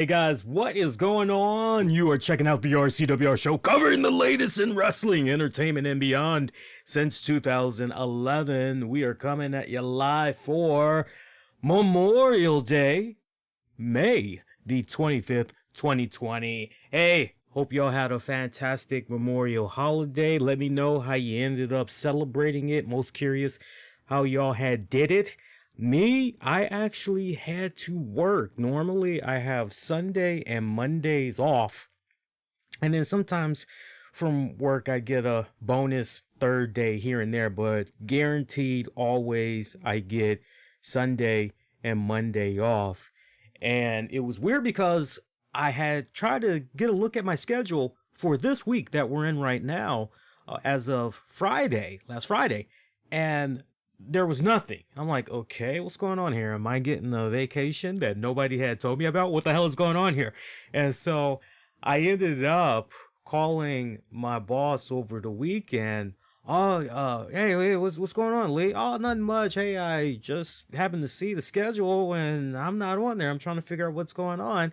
Hey guys, what is going on? You are checking out the RCWR show covering the latest in wrestling, entertainment, and beyond. Since 2011, we are coming at you live for Memorial Day, May the 25th, 2020. Hey, hope y'all had a fantastic Memorial holiday. Let me know how you ended up celebrating it. Most curious how y'all did it. Me, I actually had to work. Normally, I have Sunday and Mondays off. And then sometimes from work, I get a bonus third day here and there. But guaranteed, always, I get Sunday and Monday off. And it was weird because I had tried to get a look at my schedule for this week that we're in right now as of last Friday. And there was nothing. I'm like, okay, what's going on here? Am I getting a vacation that nobody had told me about? What the hell is going on here? And so I ended up calling my boss over the weekend. Hey, what's going on, Lee? Oh, nothing much. Hey, I just happened to see the schedule and I'm not on there. I'm trying to figure out what's going on.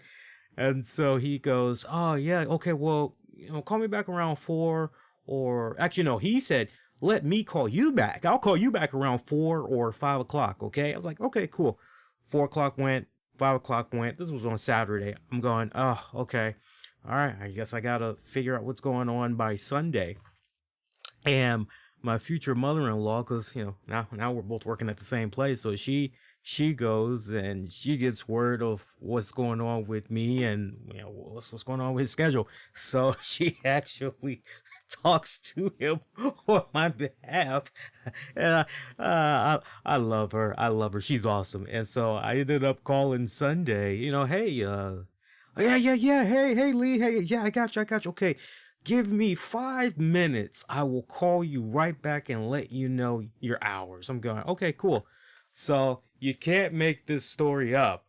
And so he goes, oh yeah, okay, well, call me back around 4, or actually no, he said, let me call you back. I'll call you back around 4 or 5 o'clock, okay? I was like, okay, cool. 4 o'clock went, 5 o'clock went. This was on Saturday. I'm going, oh, okay. All right, I guess I got to figure out what's going on by Sunday. And my future mother-in-law, because, now we're both working at the same place, so she goes and she gets word of what's going on with me and what's going on with his schedule. So she actually talks to him on my behalf. And I love her. I love her. She's awesome. And so I ended up calling Sunday, hey, yeah. Hey, Lee. Hey, yeah, I got you. Okay. Give me 5 minutes. I will call you right back and let you know your hours. I'm going, okay, cool. So you can't make this story up.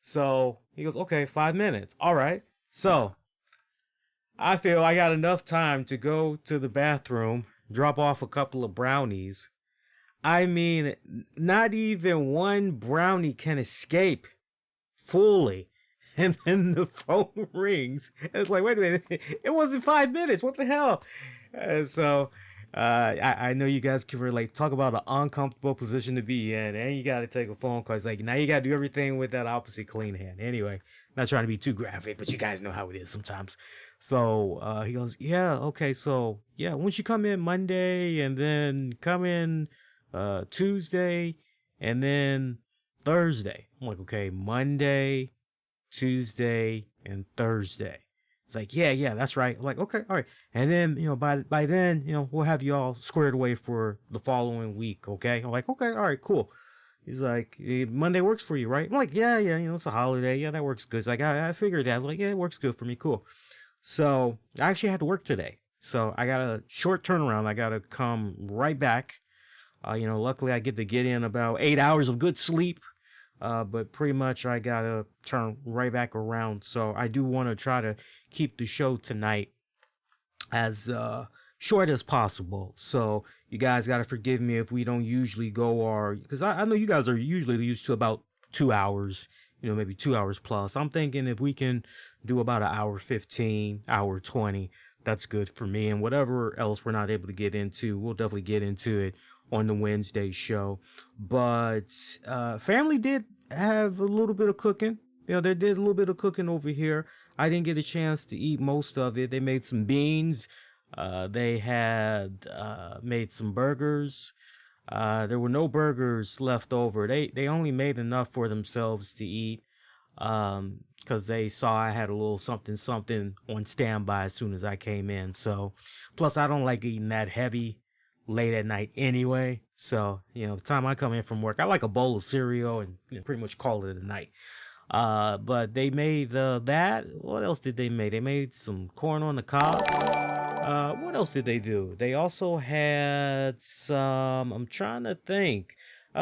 So he goes, okay, 5 minutes. All right. So I feel I got enough time to go to the bathroom, drop off a couple of brownies. I mean, not even one brownie can escape fully. And then the phone rings. And it's like, wait a minute, it wasn't 5 minutes. What the hell? And so I know you guys can relate. Talk about an uncomfortable position to be in. And you got to take a phone call. It's like, now you got to do everything with that opposite clean hand. Anyway, not trying to be too graphic, but you guys know how it is sometimes. So he goes, yeah, okay. So, yeah, once you come in Monday and then come in Tuesday and then Thursday. I'm like, okay, Monday, Tuesday, and Thursday. It's like, yeah, that's right. I'm like, okay, all right. And then, by then, we'll have you all squared away for the following week, okay? I'm like, okay, all right, cool. He's like, Monday works for you, right? I'm like, yeah, it's a holiday. Yeah, that works good. It's like, I figured that. I'm like, yeah, it works good for me. Cool. So I actually had to work today. So I got a short turnaround. I got to come right back. Luckily I get to get in about 8 hours of good sleep. But pretty much I gotta turn right back around. So I do want to try to keep the show tonight as short as possible. So you guys gotta forgive me if we don't usually go because I know you guys are usually used to about 2 hours, maybe 2 hours plus. I'm thinking if we can do about an hour 15, hour 20, that's good for me. And whatever else we're not able to get into, we'll definitely get into it on the Wednesday show. But family did have a little bit of cooking. They did a little bit of cooking over here. I didn't get a chance to eat most of it. They made some beans. They had made some burgers. There were no burgers left over. They only made enough for themselves to eat because they saw I had a little something on standby as soon as I came in. So plus I don't like eating that heavy late at night anyway. So, the time I come in from work, I like a bowl of cereal and pretty much call it a night. But they made that. What else did they make? They made some corn on the cob. What else did they do? They also had some, I'm trying to think.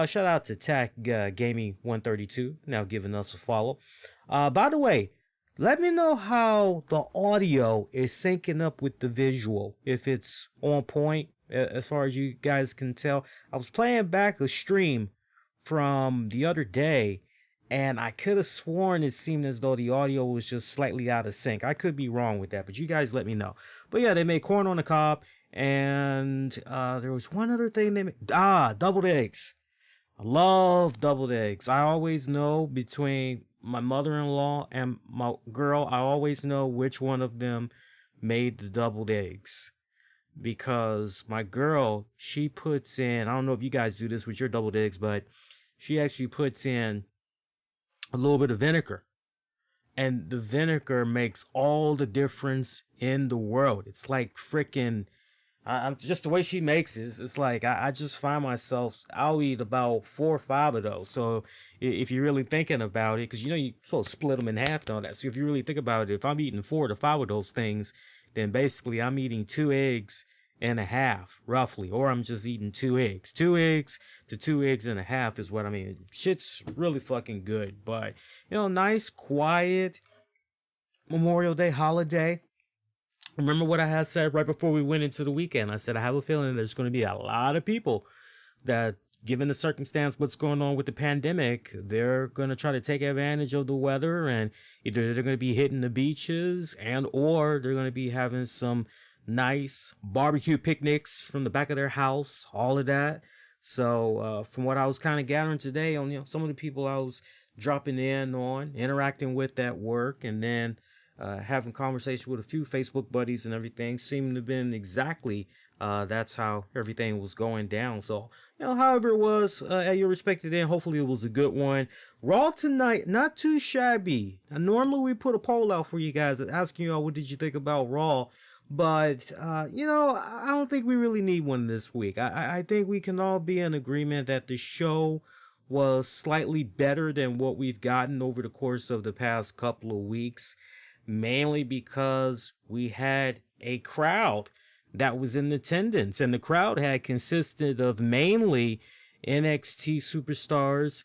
Shout out to Tac Gaming 132, now giving us a follow. By the way, let me know how the audio is syncing up with the visual, if it's on point. As far as you guys can tell, I was playing back a stream from the other day, And I could have sworn it seemed as though the audio was just slightly out of sync. I could be wrong with that, but you guys let me know. But yeah, they made corn on the cob, and there was one other thing they made. Doubled eggs. I love doubled eggs. I always know between my mother-in-law and my girl, I always know which one of them made the doubled eggs. Because my girl, she puts in, I don't know if you guys do this with your doubled eggs, but she actually puts in a little bit of vinegar. And the vinegar makes all the difference in the world. It's like freaking, I'm just the way she makes it. It's like I just find myself, I'll eat about 4 or 5 of those. So if you're really thinking about it, because you know you sort of split them in half and all that. So if you really think about it, if I'm eating 4 to 5 of those things, then basically I'm eating 2 eggs and a half, roughly, or I'm just eating 2 eggs. 2 eggs to 2 eggs and a half is what I mean. Shit's really fucking good, but you know, nice, quiet Memorial Day holiday. Remember what I had said right before we went into the weekend? I said I have a feeling there's going to be a lot of people that, given the circumstance, what's going on with the pandemic, they're going to try to take advantage of the weather, and either they're going to be hitting the beaches and or they're going to be having some nice barbecue picnics from the back of their house, all of that. So from what I was kind of gathering today on, you know, some of the people I was dropping in on, interacting with at work, and then having conversation with a few Facebook buddies and everything, seemed to have been exactly that's how everything was going down. So, you know, however it was at your respective end, hopefully it was a good one. Raw tonight, not too shabby. Now, normally we put a poll out for you guys asking you all what did you think about Raw. But, you know, I don't think we really need one this week. I think we can all be in agreement that the show was slightly better than what we've gotten over the course of the past couple of weeks, mainly because we had a crowd that was in attendance, and the crowd had consisted of mainly NXT superstars,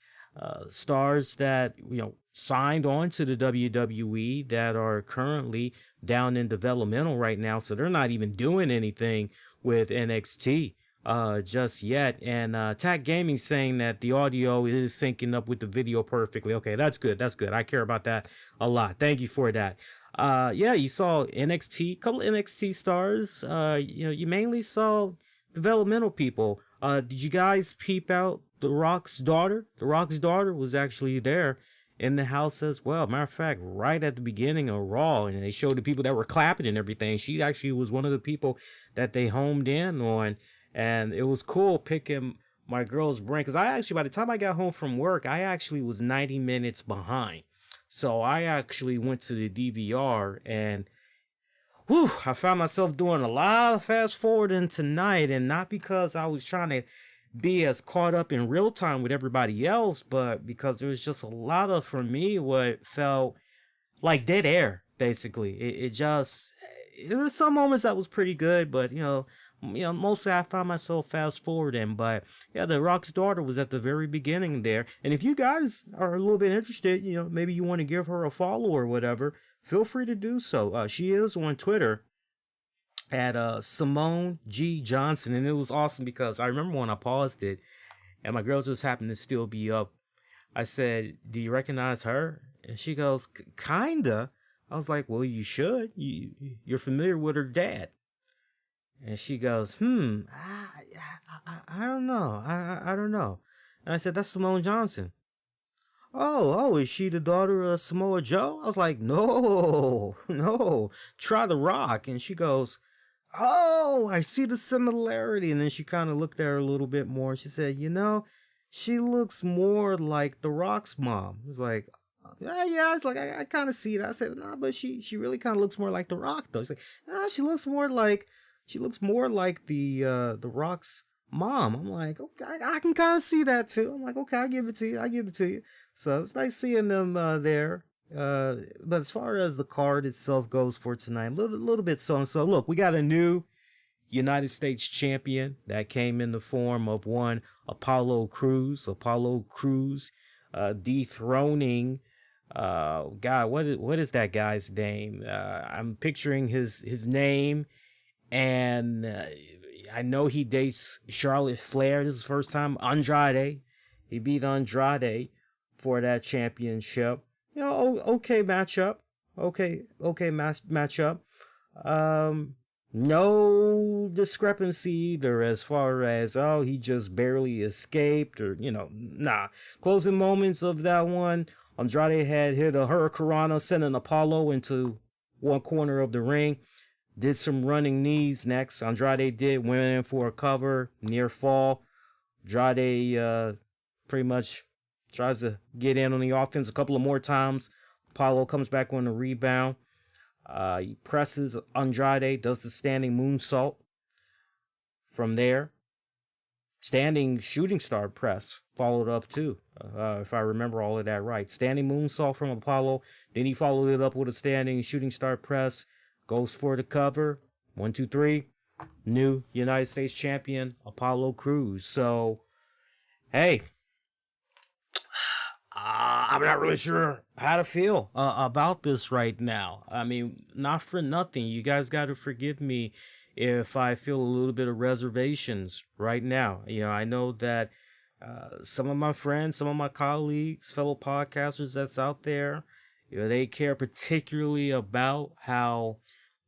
stars that, you know, signed on to the WWE that are currently down in developmental right now, so they're not even doing anything with NXT just yet. And Tac Gaming saying that the audio is syncing up with the video perfectly. Okay, that's good. That's good. I care about that a lot. Thank you for that. Yeah, you saw NXT, couple of NXT stars. You know, you mainly saw developmental people. Did you guys peep out The Rock's daughter? The Rock's daughter was actually there in the house as well. Matter of fact, right at the beginning of Raw, and they showed the people that were clapping and everything. She actually was one of the people that they homed in on, and it was cool picking my girl's brain, because I actually, by the time I got home from work, I actually was 90 minutes behind. So I actually went to the DVR, and whew, I found myself doing a lot of fast forwarding tonight, and not because I was trying to be as caught up in real time with everybody else, but because there was just a lot of, for me, what felt like dead air, basically. There was some moments that was pretty good, but mostly I found myself fast forwarding. But yeah, The Rock's daughter was at the very beginning there. And if you guys are a little bit interested, you know, maybe you want to give her a follow or whatever, feel free to do so. She is on Twitter at Simone G. Johnson, and it was awesome because I remember when I paused it and my girl just happened to still be up. I said, "Do you recognize her?" And she goes, "Kinda." I was like, "Well, you should. You're familiar with her dad." And she goes, I don't know. I don't know. And I said, "That's Simone Johnson." Oh, is she the daughter of Samoa Joe? I was like, no, no, try The Rock. And she goes, "Oh, I see the similarity." And then she kind of looked at her a little bit more. She said, "You know, she looks more like The Rock's mom." It was like, yeah, it's like, I kind of see that. I said, "No, but she really kind of looks more like The Rock, though." She's like, "No, she looks more like the Rock's mom." I'm like, "Okay, I can kind of see that too." I'm like, "Okay, I give it to you. I give it to you." So it's nice seeing them there. But as far as the card itself goes for tonight, a little bit so and so. Look, we got a new United States champion that came in the form of one Apollo Crews. Apollo Crews dethroning God, what is that guy's name? I'm picturing his name, and I know he dates Charlotte Flair. This is the first time Andrade. He beat Andrade for that championship. Okay matchup. Okay matchup. No discrepancy either as far as, oh, he just barely escaped or, nah. Closing moments of that one, Andrade had hit a Hurricanrana, sending Apollo into one corner of the ring. Did some running knees next. Andrade went in for a cover, near fall. Andrade pretty much tries to get in on the offense a couple of more times. Apollo comes back on the rebound. He presses Andrade, does the standing moonsault. From there, standing shooting star press followed up too, if I remember all of that right. Standing moonsault from Apollo. Then he followed it up with a standing shooting star press. Goes for the cover. 1, 2, 3. New United States champion, Apollo Crews. So, hey, I'm not really sure how to feel about this right now. I mean, not for nothing. You guys got to forgive me if I feel a little bit of reservations right now. I know that some of my friends, some of my colleagues, fellow podcasters that's out there, they care particularly about how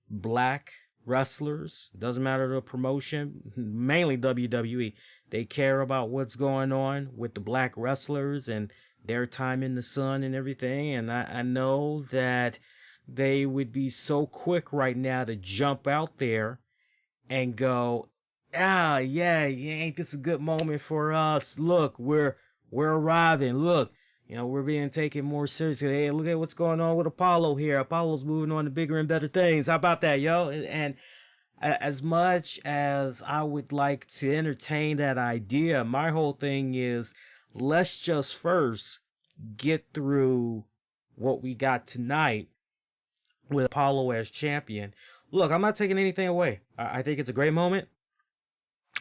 black wrestlers, doesn't matter the promotion, mainly WWE, they care about what's going on with the black wrestlers and their time in the sun and everything. And I know that they would be so quick right now to jump out there and go, yeah, ain't this a good moment for us? Look, we're arriving. Look, we're being taken more seriously. Hey, look at what's going on with Apollo here. Apollo's moving on to bigger and better things. How about that, yo? And as much as I would like to entertain that idea, my whole thing is, let's just first get through what we got tonight with Apollo as champion. Look, I'm not taking anything away. I think it's a great moment.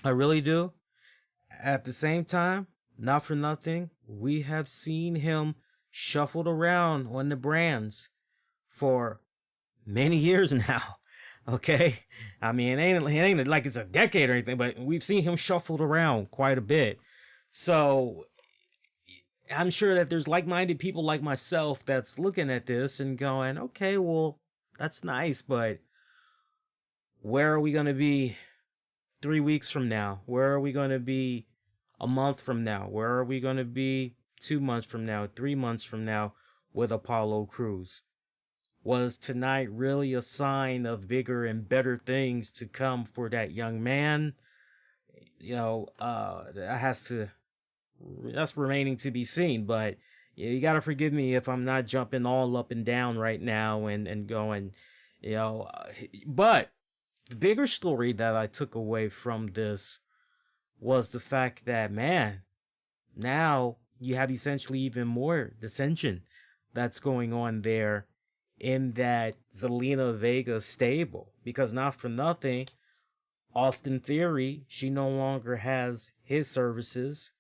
I really do. At the same time, not for nothing, we have seen him shuffled around on the brands for many years now. Okay? I mean, it ain't like it's a decade or anything, but we've seen him shuffled around quite a bit. So I'm sure that there's like-minded people like myself that's looking at this and going, okay, well, that's nice, but where are we going to be 3 weeks from now? Where are we going to be a month from now? Where are we going to be 2 months from now, 3 months from now with Apollo Crews? Was tonight really a sign of bigger and better things to come for that young man? That's remaining to be seen, but you got to forgive me if I'm not jumping all up and down right now and going, but the bigger story that I took away from this was the fact that, man, now you have essentially even more dissension that's going on there in that Zelina Vega stable. Because not for nothing, Austin Theory, she no longer has his services.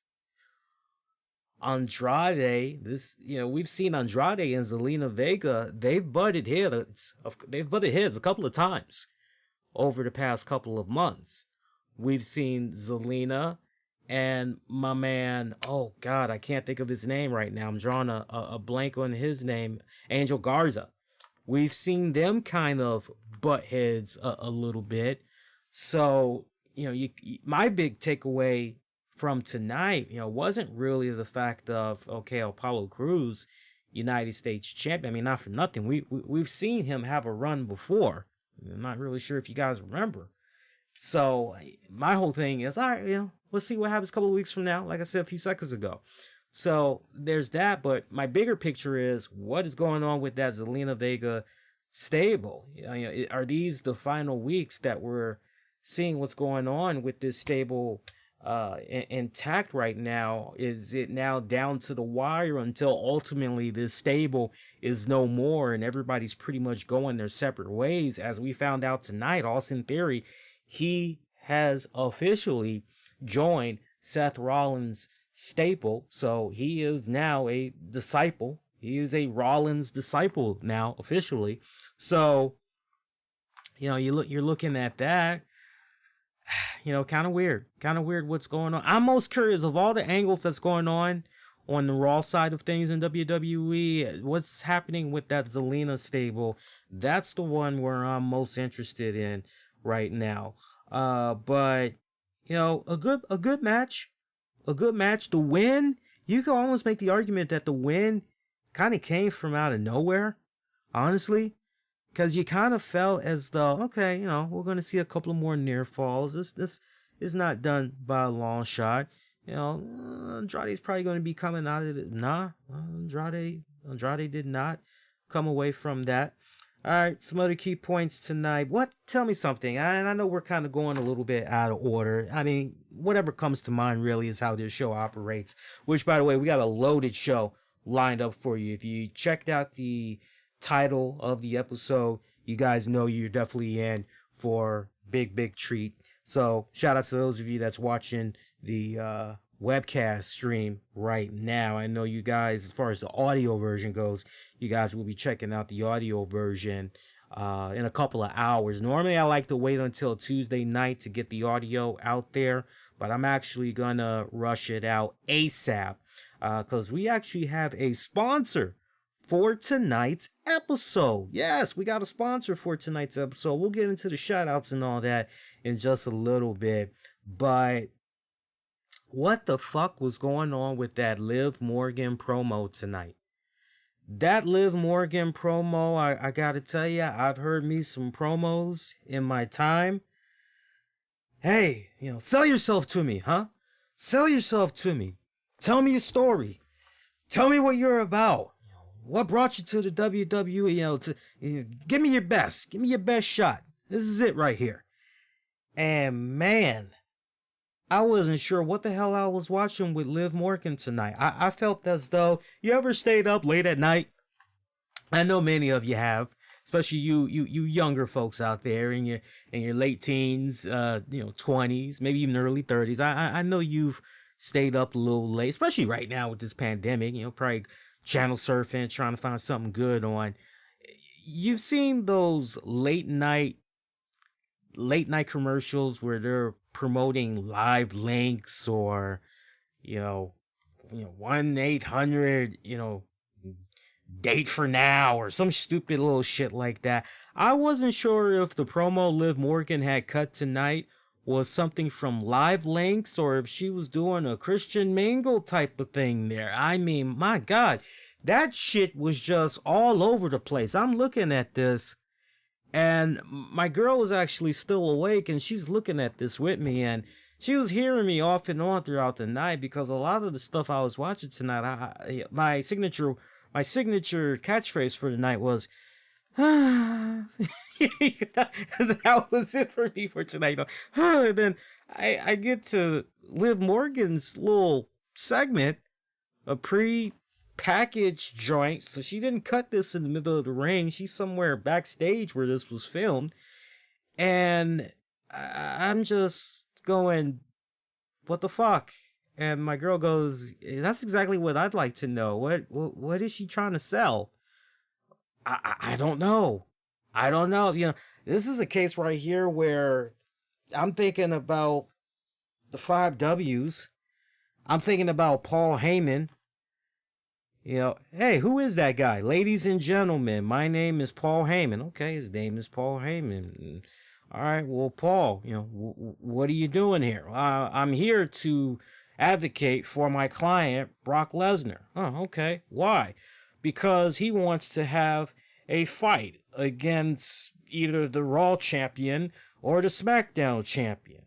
Andrade, we've seen Andrade and Zelina Vega, they've butted heads a couple of times over the past couple of months. We've seen Zelina and my man, oh God, I can't think of his name right now. I'm drawing a blank on his name, Angel Garza. We've seen them kind of butt heads a little bit. So, my big takeaway from tonight, wasn't really the fact of, okay, Apollo Crews, United States champion. I mean, not for nothing. We've seen him have a run before. I'm not really sure if you guys remember. So my whole thing is, all right, let's see what happens a couple of weeks from now. Like I said a few seconds ago. So there's that. But my bigger picture is, what is going on with that Zelina Vega stable? Are these the final weeks that we're seeing what's going on with this stable intact right now? Is it now down to the wire until ultimately this stable is no more and everybody's pretty much going their separate ways? As we found out tonight, Austin Theory, he has officially joined Seth Rollins' stable, so he is now a disciple. He is a Rollins disciple now officially. So you're looking at that. Kind of weird what's going on. I'm most curious of all the angles that's going on on the Raw side of things in WWE, what's happening with that Zelina stable? That's the one where I'm most interested in right now. But you know, a good match, a good match. The win, you can almost make the argument that the win kind of came from out of nowhere, honestly, because you kind of felt as though, okay, you know, we're going to see a couple of more near falls. This is not done by a long shot. You know, Andrade's probably going to be coming out of it. Nah, Andrade did not come away from that. All right, some other key points tonight. What? Tell me something. And I know we're kind of going a little bit out of order. I mean, whatever comes to mind really is how this show operates. Which, by the way, we got a loaded show lined up for you. If you checked out the title of the episode, you guys know you're definitely in for big treat. So shout out to those of you that's watching the webcast stream right now. I know you guys, as far as the audio version goes, you guys will be checking out the audio version in a couple of hours. Normally I like to wait until Tuesday night to get the audio out there, but I'm actually gonna rush it out ASAP because we actually have a sponsor for tonight's episode. Yes, we got a sponsor for tonight's episode. We'll get into the shout outs and all that in just a little bit. But what the fuck was going on with that Liv Morgan promo tonight? That Liv Morgan promo, I gotta tell you, I've heard me some promos in my time. Hey, you know, sell yourself to me, huh? Sell yourself to me. Tell me your story. Tell me what you're about. What brought you to the WWE? Give me your best. Give me your best shot. This is it right here. And man, I wasn't sure what the hell I was watching with Liv Morgan tonight. I felt as though, you ever stayed up late at night? I know many of you have, especially you younger folks out there in your late teens, 20s, maybe even early 30s. I know you've stayed up a little late, especially right now with this pandemic. Probably channel surfing, trying to find something good on. You've seen those late night commercials where they're promoting live links or 1-800 date for now or some stupid little shit like that. I wasn't sure if the promo Liv Morgan had cut tonight was something from live links or if she was doing a Christian Mingle type of thing there. I mean, my God, that shit was just all over the place. I'm looking at this and my girl was actually still awake and she's looking at this with me and she was hearing me off and on throughout the night because a lot of the stuff I was watching tonight, my signature catchphrase for the night was, that was it for me for tonight. And then I get to Liv Morgan's little segment, a pre-packaged joint. So she didn't cut this in the middle of the ring. She's somewhere backstage where this was filmed. And I'm just going, what the fuck? And my girl goes, that's exactly what I'd like to know. What is she trying to sell? I don't know. I don't know. This is a case right here where I'm thinking about the 5 W's. I'm thinking about Paul Heyman. Hey, who is that guy? Ladies and gentlemen, my name is Paul Heyman. Okay, his name is Paul Heyman. All right, well, Paul, what are you doing here? I'm here to advocate for my client, Brock Lesnar. Oh, okay. Why? Because he wants to have a fight against either the Raw champion or the SmackDown champion.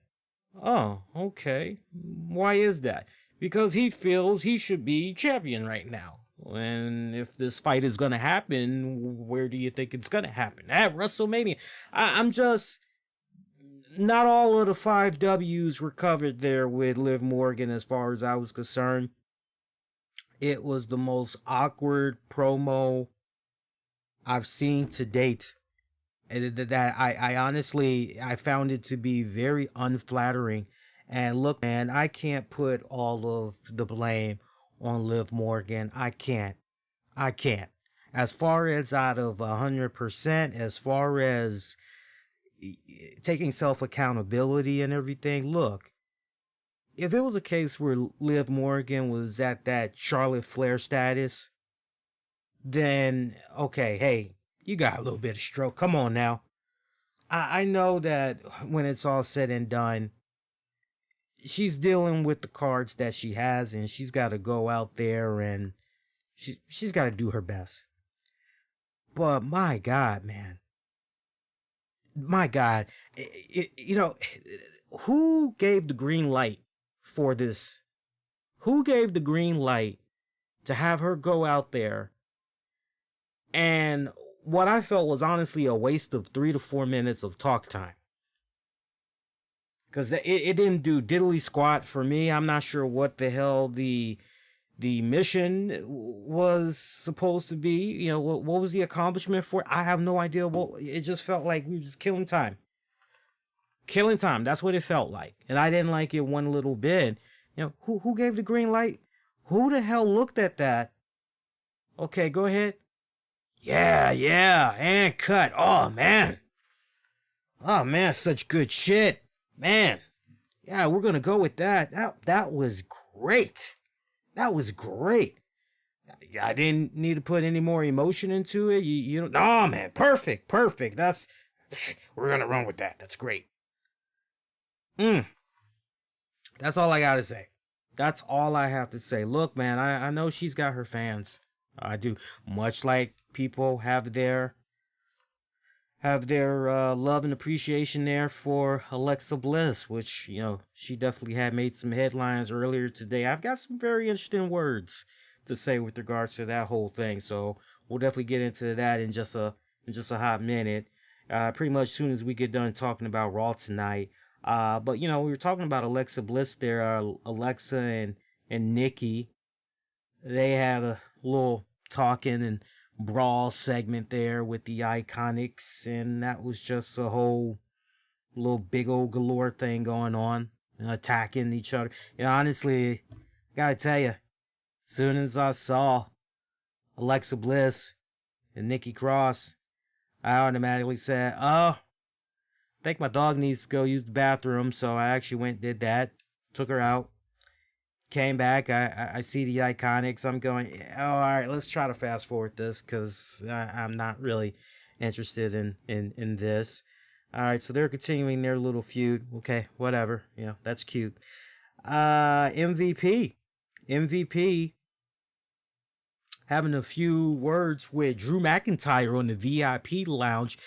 Oh, okay. Why is that? Because he feels he should be champion right now. And if this fight is going to happen, where do you think it's going to happen? At WrestleMania. I'm just... Not all of the 5 W's were covered there with Liv Morgan as far as I was concerned. It was the most awkward promo I've seen to date. That I honestly, I found it to be very unflattering. And look, man, I can't put all of the blame on Liv Morgan. I can't. As far as out of 100%, as far as taking self-accountability and everything, look, if it was a case where Liv Morgan was at that Charlotte Flair status, then okay, hey, you got a little bit of stroke. Come on now. I know that when it's all said and done, she's dealing with the cards that she has, and she's got to go out there and she's got to do her best. But my God, man, my God, you know, who gave the green light for this? Who gave the green light to have her go out there and what I felt was honestly a waste of 3 to 4 minutes of talk time? Because it didn't do diddly squat for me. I'm not sure what the hell the mission was supposed to be. You know, what was the accomplishment for it? I have no idea. Well, it just felt like we were just killing time. Killing time. That's what it felt like. And I didn't like it one little bit. You know, who gave the green light? Who the hell looked at that? Okay, go ahead. Yeah, and cut. Oh, man. Oh, man, such good shit. Man. Yeah, we're going to go with that. That was great. That was great. I didn't need to put any more emotion into it. You know, no, man, perfect. That's, we're going to run with that. That's great. That's all I got to say. That's all I have to say. Look, man, I know she's got her fans. I do. Much like people have their love and appreciation there for Alexa Bliss, which, you know, she definitely had made some headlines earlier today. I've got some very interesting words to say with regards to that whole thing, so we'll definitely get into that in just a hot minute. Pretty much as soon as we get done talking about Raw tonight. But you know, we were talking about Alexa Bliss there. Alexa and Nikki, they had a little talking and brawl segment there with the Iconics, and that was just a whole little big old galore thing going on, attacking each other. You know, honestly, gotta tell you, as soon as I saw Alexa Bliss and Nikki Cross, I automatically said, oh, I think my dog needs to go use the bathroom. So I actually went and did that, took her out, came back. I see the Iconics. I'm going, oh, all right, let's try to fast forward this because I'm not really interested in this. All right, so they're continuing their little feud. Okay, whatever. You know, that's cute. MVP having a few words with Drew McIntyre on the VIP lounge.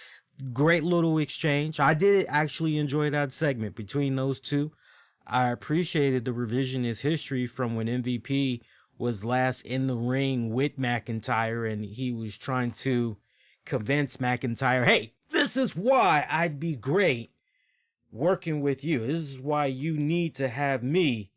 Great little exchange. I did actually enjoy that segment between those two. I appreciated the revisionist history from when MVP was last in the ring with McIntyre and he was trying to convince McIntyre, hey, this is why I'd be great working with you. This is why you need to have me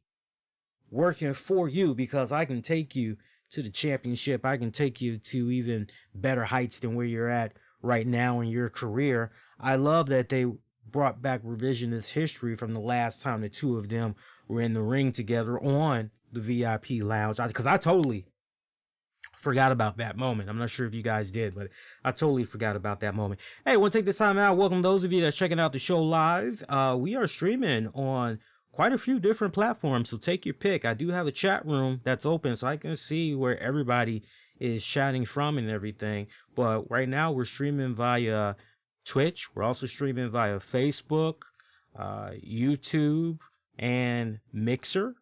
working for you, because I can take you to the championship. I can take you to even better heights than where you're at right now in your career. I love that they brought back revisionist history from the last time the two of them were in the ring together on the VIP lounge, because I totally forgot about that moment. I'm not sure if you guys did, but I totally forgot about that moment. Hey, I want to take this time out. Welcome those of you that's checking out the show live. We are streaming on quite a few different platforms, so take your pick. I do have a chat room that's open so I can see where everybody is chatting from and everything. But right now we're streaming via Twitch. We're also streaming via Facebook, YouTube, and Mixer.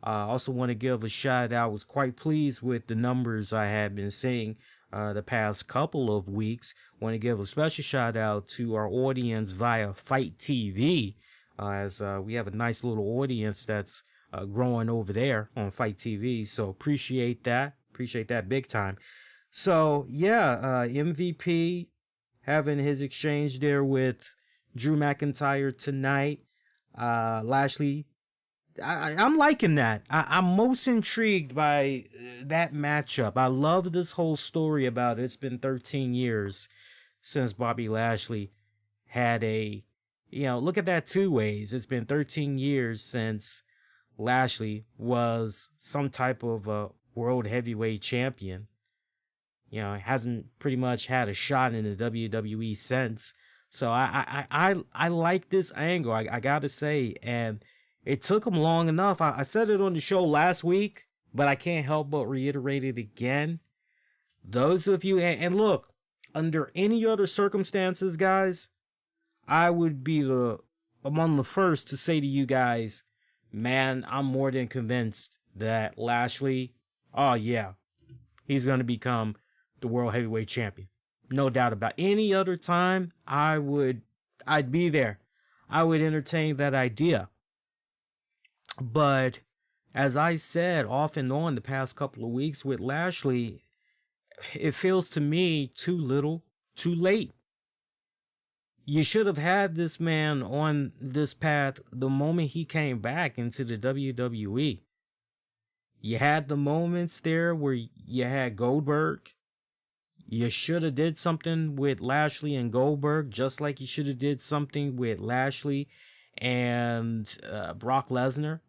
I also want to give a shout out. I was quite pleased with the numbers I have been seeing the past couple of weeks. Want to give a special shout out to our audience via Fight TV, as we have a nice little audience that's growing over there on Fight TV. So appreciate that big time. So yeah, MVP having his exchange there with Drew McIntyre tonight. Lashley, I'm liking that. I'm most intrigued by that matchup. I love this whole story about it's been 13 years since Bobby Lashley had a, you know, look at that two ways. It's been 13 years since Lashley was some type of a world heavyweight champion. You know, hasn't pretty much had a shot in the WWE since. So I like this angle, I gotta say. And It took him long enough. I said it on the show last week, but I can't help but reiterate it again. Those of you, and look, under any other circumstances, guys, I would be among the first to say to you guys, man, I'm more than convinced that Lashley, oh yeah, he's going to become the World Heavyweight Champion. No doubt about it. Any other time, I'd be there. I would entertain that idea. But as I said off and on the past couple of weeks with Lashley, it feels to me too little, too late. You should have had this man on this path the moment he came back into the WWE. You had the moments there where you had Goldberg. You should have did something with Lashley and Goldberg, just like you should have did something with Lashley and Brock Lesnar.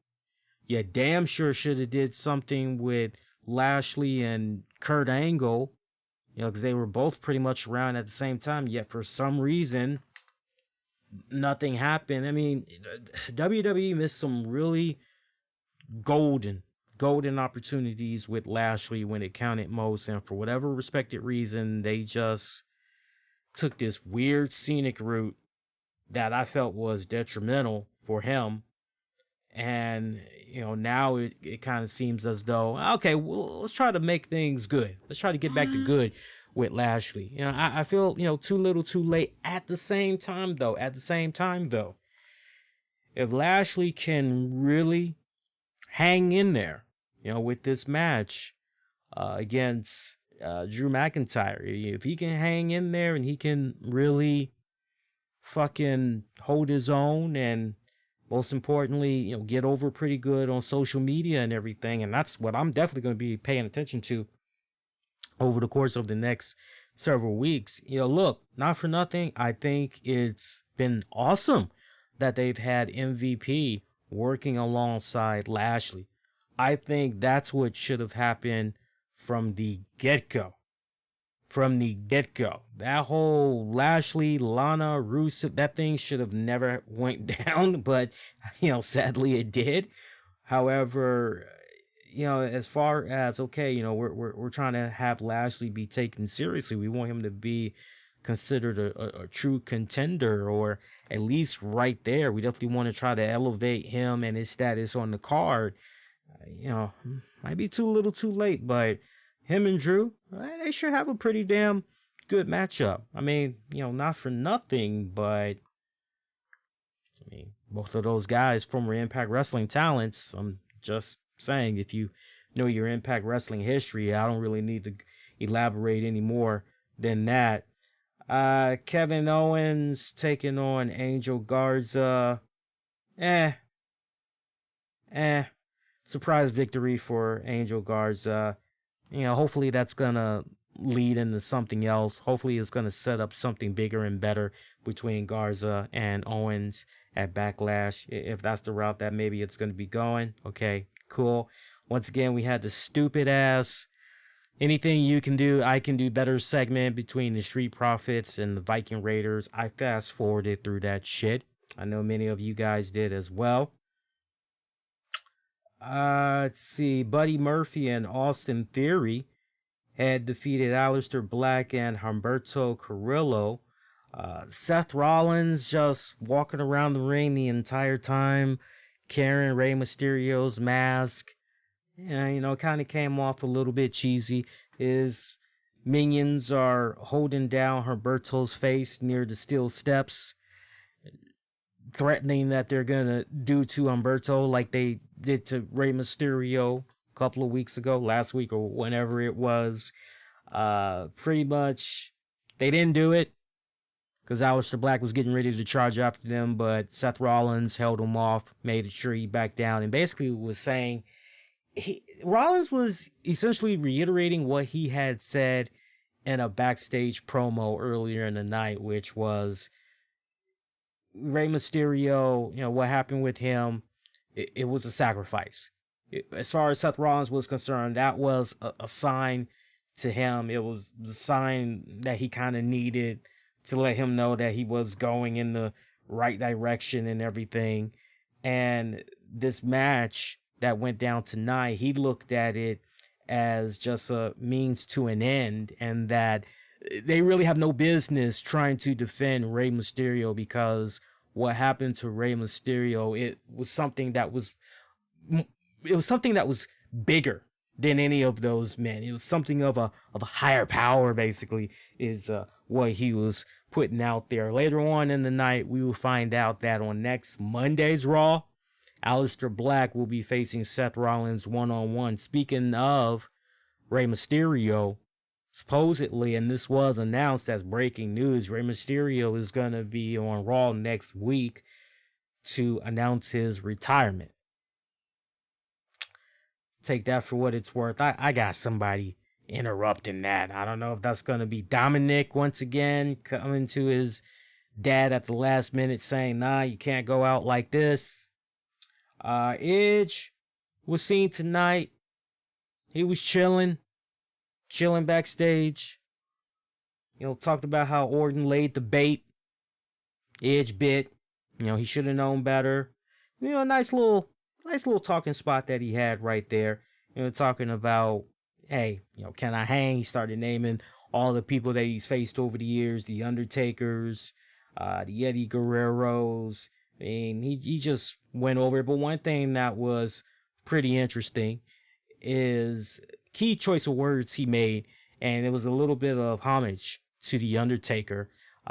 You damn sure should have did something with Lashley and Kurt Angle, because they were both pretty much around at the same time, yet for some reason, nothing happened. I mean, WWE missed some really golden opportunities with Lashley when it counted most, and for whatever respected reason, they just took this weird scenic route that I felt was detrimental for him. And now it kind of seems as though, okay, well, let's try to make things good. Let's try to get back to good with Lashley. I feel too little too late. At the same time though, if Lashley can really hang in there, with this match against Drew McIntyre, if he can hang in there and he can really fucking hold his own, and most importantly, get over pretty good on social media and everything, and that's what I'm definitely going to be paying attention to over the course of the next several weeks. Look, not for nothing, I think it's been awesome that they've had MVP working alongside Lashley. I think that's what should have happened from the get-go. That whole Lashley, Lana, Rusev, that thing should have never went down, but, sadly it did. However, as far as, okay, we're trying to have Lashley be taken seriously. We want him to be considered a true contender, or at least right there. We definitely want to try to elevate him and his status on the card. Might be too little too late, but him and Drew, they should have a pretty damn good matchup. I mean, not for nothing, but both of those guys, former Impact Wrestling talents. I'm just saying, if you know your Impact Wrestling history, I don't really need to elaborate any more than that. Kevin Owens taking on Angel Garza. Surprise victory for Angel Garza. Hopefully that's gonna lead into something else. Hopefully it's gonna set up something bigger and better between Garza and Owens at Backlash. If that's the route that maybe it's gonna be going. Okay, cool. Once again, we had the stupid ass anything you can do, I can do better segment between the Street Profits and the Viking Raiders. I fast forwarded through that shit. I know many of you guys did as well. Let's see. Buddy Murphy and Austin Theory had defeated Aleister Black and Humberto Carrillo. Seth Rollins just walking around the ring the entire time, carrying Rey Mysterio's mask. Kind of came off a little bit cheesy. His minions are holding down Humberto's face near the steel steps, threatening that they're gonna do to Humberto like they did to Rey Mysterio a couple of weeks ago, last week or whenever it was. Pretty much, they didn't do it because Aleister Black was getting ready to charge after them, but Seth Rollins held him off, made sure he backed down, and basically was saying, Rollins was essentially reiterating what he had said in a backstage promo earlier in the night, which was Rey Mysterio, what happened with him, it was a sacrifice. As far as Seth Rollins was concerned, that was a sign to him. It was the sign that he kind of needed to let him know that he was going in the right direction and everything. And this match that went down tonight, he looked at it as just a means to an end, and that they really have no business trying to defend Rey Mysterio, because what happened to Rey Mysterio, it was something that was bigger than any of those men. It was something of a higher power, basically, is what he was putting out there. Later on in the night, we will find out that on next Monday's Raw, Aleister Black will be facing Seth Rollins one-on-one. Speaking of Rey Mysterio, supposedly, and this was announced as breaking news, Rey Mysterio is going to be on Raw next week to announce his retirement. Take that for what it's worth. I got somebody interrupting that. I don't know if that's going to be Dominic once again coming to his dad at the last minute saying, nah, you can't go out like this. Edge was seen tonight. He was chilling backstage. You know, talked about how Orton laid the bait. Edge bit. You know, he should have known better. You know, nice little talking spot that he had right there. You know, talking about, hey, you know, can I hang? He started naming all the people that he's faced over the years, the Undertakers, the Eddie Guerreros. I mean, he just went over it. But one thing that was pretty interesting is key choice of words he made, and it was a little bit of homage to the Undertaker.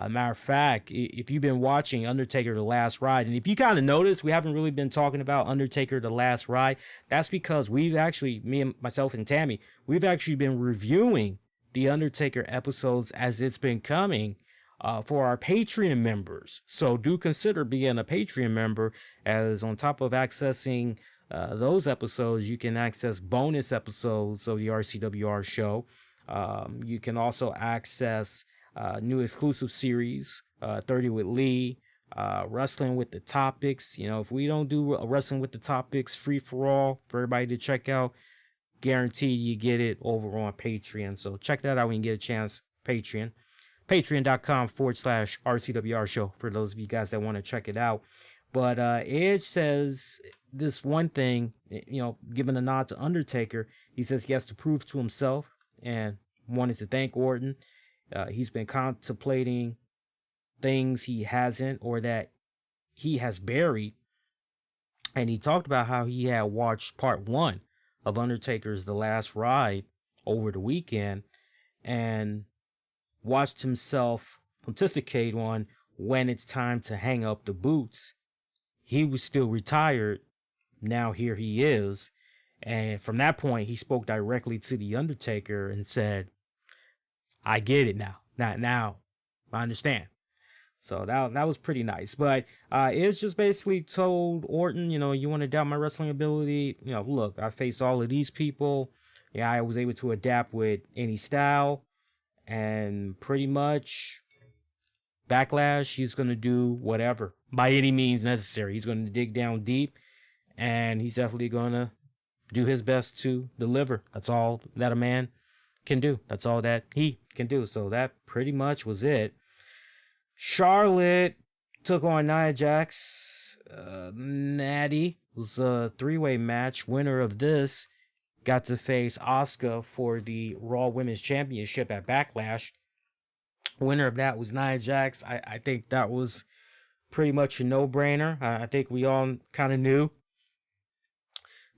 Matter of fact, if you've been watching Undertaker The Last Ride, and if you kind of notice, we haven't really been talking about Undertaker The Last Ride, that's because we've actually, myself and Tammy, we've actually been reviewing the Undertaker episodes as it's been coming for our Patreon members. So do consider being a Patreon member, as on top of accessing those episodes, you can access bonus episodes of the RCWR show. You can also access new exclusive series, 30 with Lee, Wrestling with the Topics. You know, if we don't do Wrestling with the Topics free for all for everybody to check out, guaranteed you get it over on Patreon. So check that out when you get a chance. Patreon. Patreon.com/RCWR show for those of you guys that want to check it out. But Edge says this one thing, you know, giving a nod to Undertaker. He says he has to prove to himself and wanted to thank Orton. He's been contemplating things he hasn't, or that he has buried. And he talked about how he had watched part 1 of Undertaker's The Last Ride over the weekend and watched himself pontificate on when it's time to hang up the boots. He was still retired. Now here he is. And from that point, he spoke directly to the Undertaker and said, I get it now. Now I understand. So that was pretty nice. But it's just basically told Orton, you know, you want to doubt my wrestling ability? You know, look, I faced all of these people. Yeah, I was able to adapt with any style. And pretty much Backlash, he's going to do whatever by any means necessary. He's going to dig down deep, and he's definitely going to do his best to deliver. That's all that a man can do. That's all that he can do. So that pretty much was it. Charlotte took on Nia Jax. Natty was a 3-way match. Winner of this got to face Asuka for the Raw Women's Championship at Backlash. Winner of that was Nia Jax. I think that was pretty much a no-brainer. I think we all kind of knew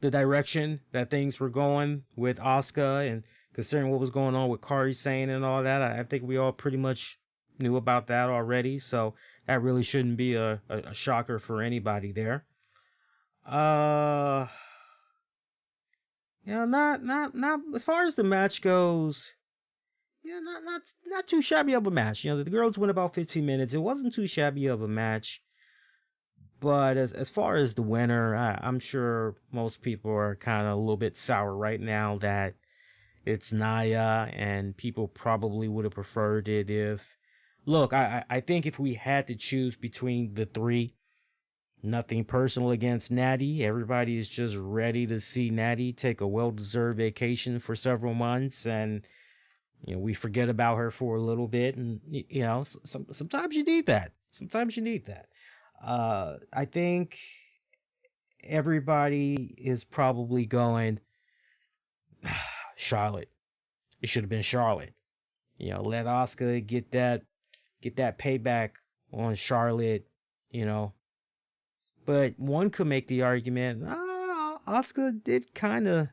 the direction that things were going with Asuka, and considering what was going on with Kairi Sane and all that, I think we all pretty much knew about that already. So that really shouldn't be a shocker for anybody there. Yeah, not as far as the match goes. Yeah, not too shabby of a match. You know, the girls went about 15 minutes. It wasn't too shabby of a match. But as far as the winner, I'm sure most people are kind of a little bit sour right now that it's Nia, and people probably would have preferred it if... Look, I think if we had to choose between the three, nothing personal against Natty. Everybody is just ready to see Natty take a well-deserved vacation for several months, and you know, we forget about her for a little bit, and you know, sometimes you need that. Sometimes you need that. I think everybody is probably going, Charlotte. It should have been Charlotte. Let Asuka get that payback on Charlotte, you know. But one could make the argument, Asuka did kind of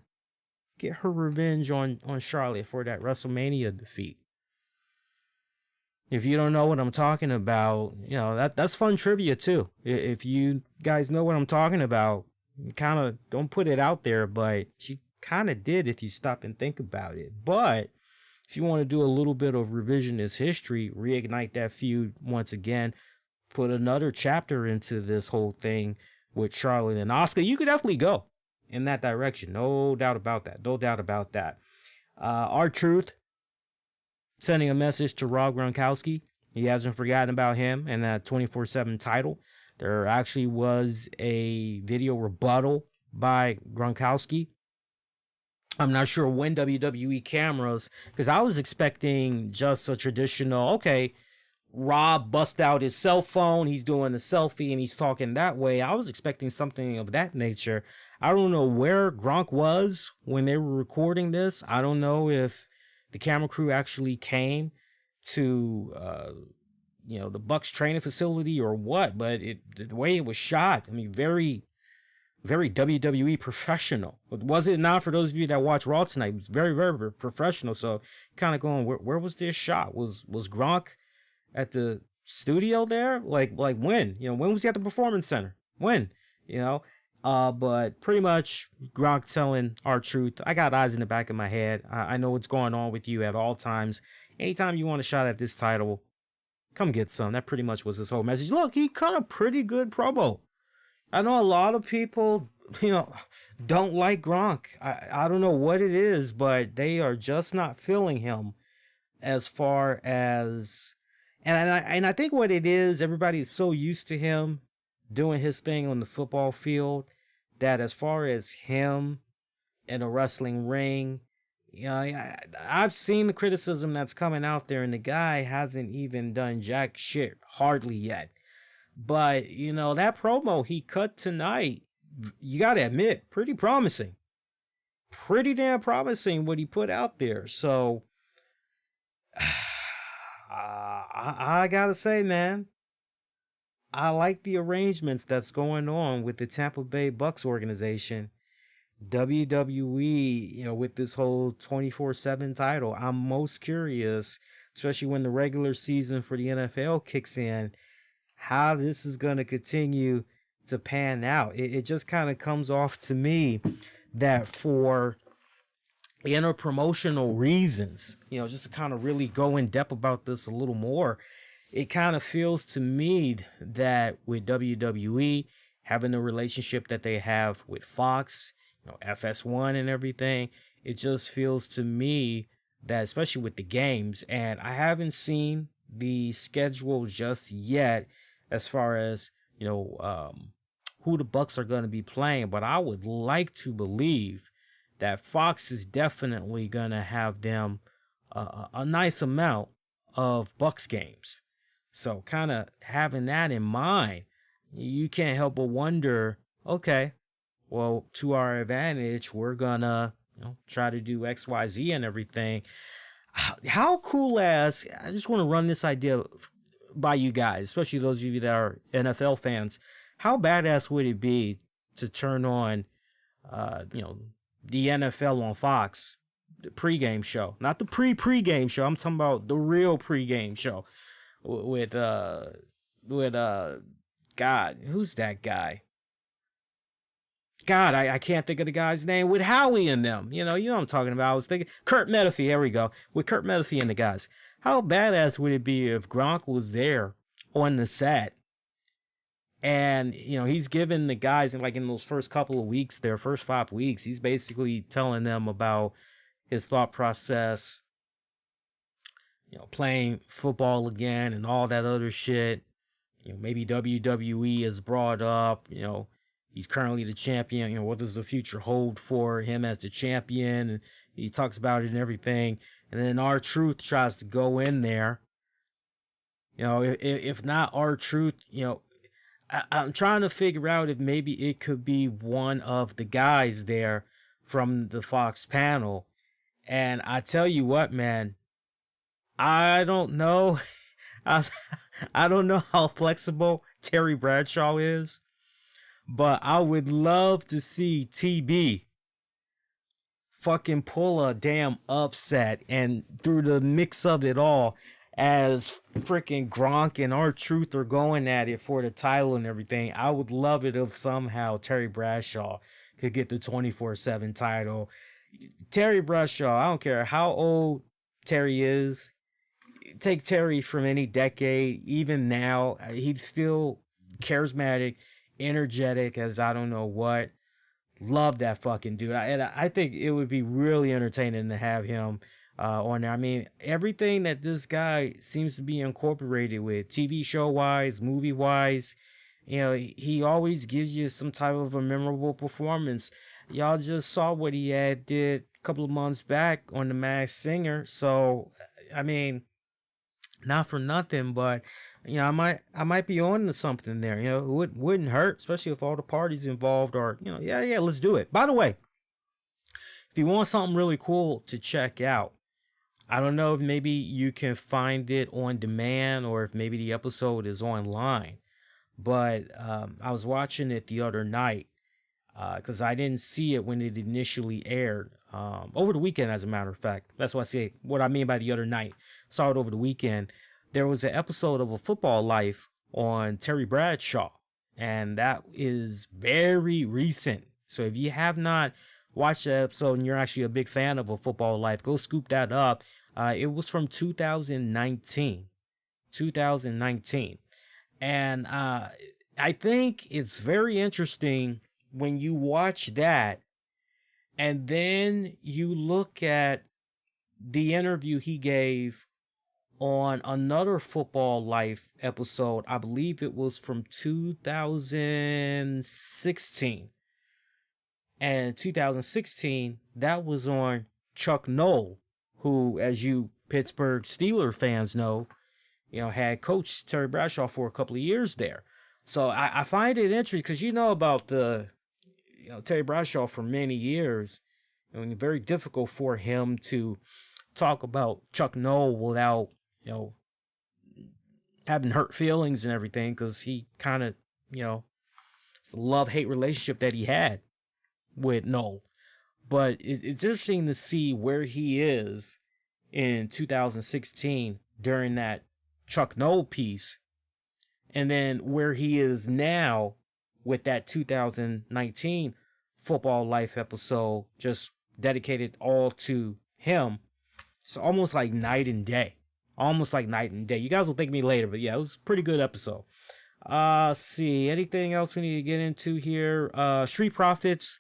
get her revenge on Charlotte for that WrestleMania defeat. If you don't know what I'm talking about, that's fun trivia too. If you guys know what I'm talking about, kind of don't put it out there, but she kind of did if you stop and think about it. But if you want to do a little bit of revisionist history, reignite that feud once again, put another chapter into this whole thing with Charlotte and Asuka, you could definitely go in that direction. No doubt about that. No doubt about that. R-Truth sending a message to Rob Gronkowski. He hasn't forgotten about him and that 24/7 title. There actually was a video rebuttal by Gronkowski. I'm not sure when WWE cameras, because I was expecting just a traditional, okay, Rob bust out his cell phone, he's doing a selfie and he's talking that way. I was expecting something of that nature. I don't know where Gronk was when they were recording this. I don't know if the camera crew actually came to the Bucks training facility or what, but the way it was shot, I mean, very, very WWE professional. Was it not? For those of you that watch Raw tonight, it was very, very professional. So kind of going, where was this shot? Was Gronk at the studio there? Like when? When was he at the Performance Center? When? But pretty much Gronk telling R-Truth, I got eyes in the back of my head. I know what's going on with you at all times. Anytime you want a shot at this title, come get some. That pretty much was his whole message. Look, he cut a pretty good promo. I know a lot of people, don't like Gronk. I don't know what it is, but they are just not feeling him as far as... And I think what it is, everybody's so used to him doing his thing on the football field that as far as him in a wrestling ring, I've seen the criticism that's coming out there, and the guy hasn't even done jack shit hardly yet. But, that promo he cut tonight, you got to admit, pretty promising. Pretty damn promising what he put out there. So, I got to say, man, I like the arrangements that's going on with the Tampa Bay Bucks organization. WWE, with this whole 24/7 title. I'm most curious, especially when the regular season for the NFL kicks in, how this is going to continue to pan out. It just kind of comes off to me that for interpromotional reasons, just to kind of really go in depth about this a little more, it kind of feels to me that with WWE having the relationship that they have with Fox, FS1 and everything, it just feels to me that, especially with the games, and I haven't seen the schedule just yet as far as, who the Bucks are going to be playing, but I would like to believe that Fox is definitely going to have them a nice amount of Bucks games. So kind of having that in mind, you can't help but wonder, okay, well, to our advantage, we're going to try to do XYZ and everything. How cool as, I just want to run this idea by you guys, especially those of you that are NFL fans. How badass would it be to turn on, the NFL on Fox, the pregame show, not the pre-pregame show. I'm talking about the real pregame show with God, who's that guy? God, I can't think of the guy's name, with Howie and them. You know what I'm talking about. I was thinking Kurt Menefee. There we go. With Kurt Menefee and the guys. How badass would it be if Gronk was there on the set and, he's giving the guys in those first couple of weeks, their first 5 weeks, he's basically telling them about his thought process, playing football again and all that other shit. Maybe WWE is brought up, he's currently the champion. What does the future hold for him as the champion? And he talks about it and everything. And then R-Truth tries to go in there. If not R-Truth, I'm trying to figure out if maybe it could be one of the guys there from the Fox panel. And I tell you what, man, I don't know. I, I don't know how flexible Terry Bradshaw is, but I would love to see TB fucking pull a damn upset, and through the mix of it all, as freaking Gronk and R-Truth are going at it for the title and everything, I would love it if somehow Terry Bradshaw could get the 24/7 title. Terry Bradshaw, I don't care how old Terry is, take Terry from any decade, even now, he's still charismatic, energetic as I don't know what. Love that fucking dude. I think it would be really entertaining to have him on there. I mean, everything that this guy seems to be incorporated with, TV show wise, movie wise, you know, he always gives you some type of a memorable performance. Y'all just saw what he had did a couple of months back on The Masked Singer. So, I mean, not for nothing, but you know, I might be on to something there. You know, it wouldn't hurt, especially if all the parties involved are, you know, yeah, let's do it. By the way, if you want something really cool to check out, I don't know if maybe you can find it on demand or if maybe the episode is online, but I was watching it the other night because I didn't see it when it initially aired over the weekend, as a matter of fact. That's what I say. What I mean by the other night, saw it over the weekend. There was an episode of A Football Life on Terry Bradshaw, and that is very recent. So if you have not watched that episode and you're actually a big fan of A Football Life, go scoop that up. It was from 2019. And I think it's very interesting when you watch that and then you look at the interview he gave on another Football Life episode. I believe it was from 2016. And 2016, that was on Chuck Noll, who, as you Pittsburgh Steelers fans know, you know, had coached Terry Bradshaw for a couple of years there. So I find it interesting because you know about Terry Bradshaw for many years. And very difficult for him to talk about Chuck Noll without, you know, having hurt feelings and everything, because he kind of, you know, it's a love-hate relationship that he had with Noll. But it's interesting to see where he is in 2016 during that Chuck Noll piece, and then where he is now with that 2019 Football Life episode, just dedicated all to him. It's almost like night and day. You guys will thank me later, but yeah, it was a pretty good episode. See, anything else we need to get into here? Street Profits,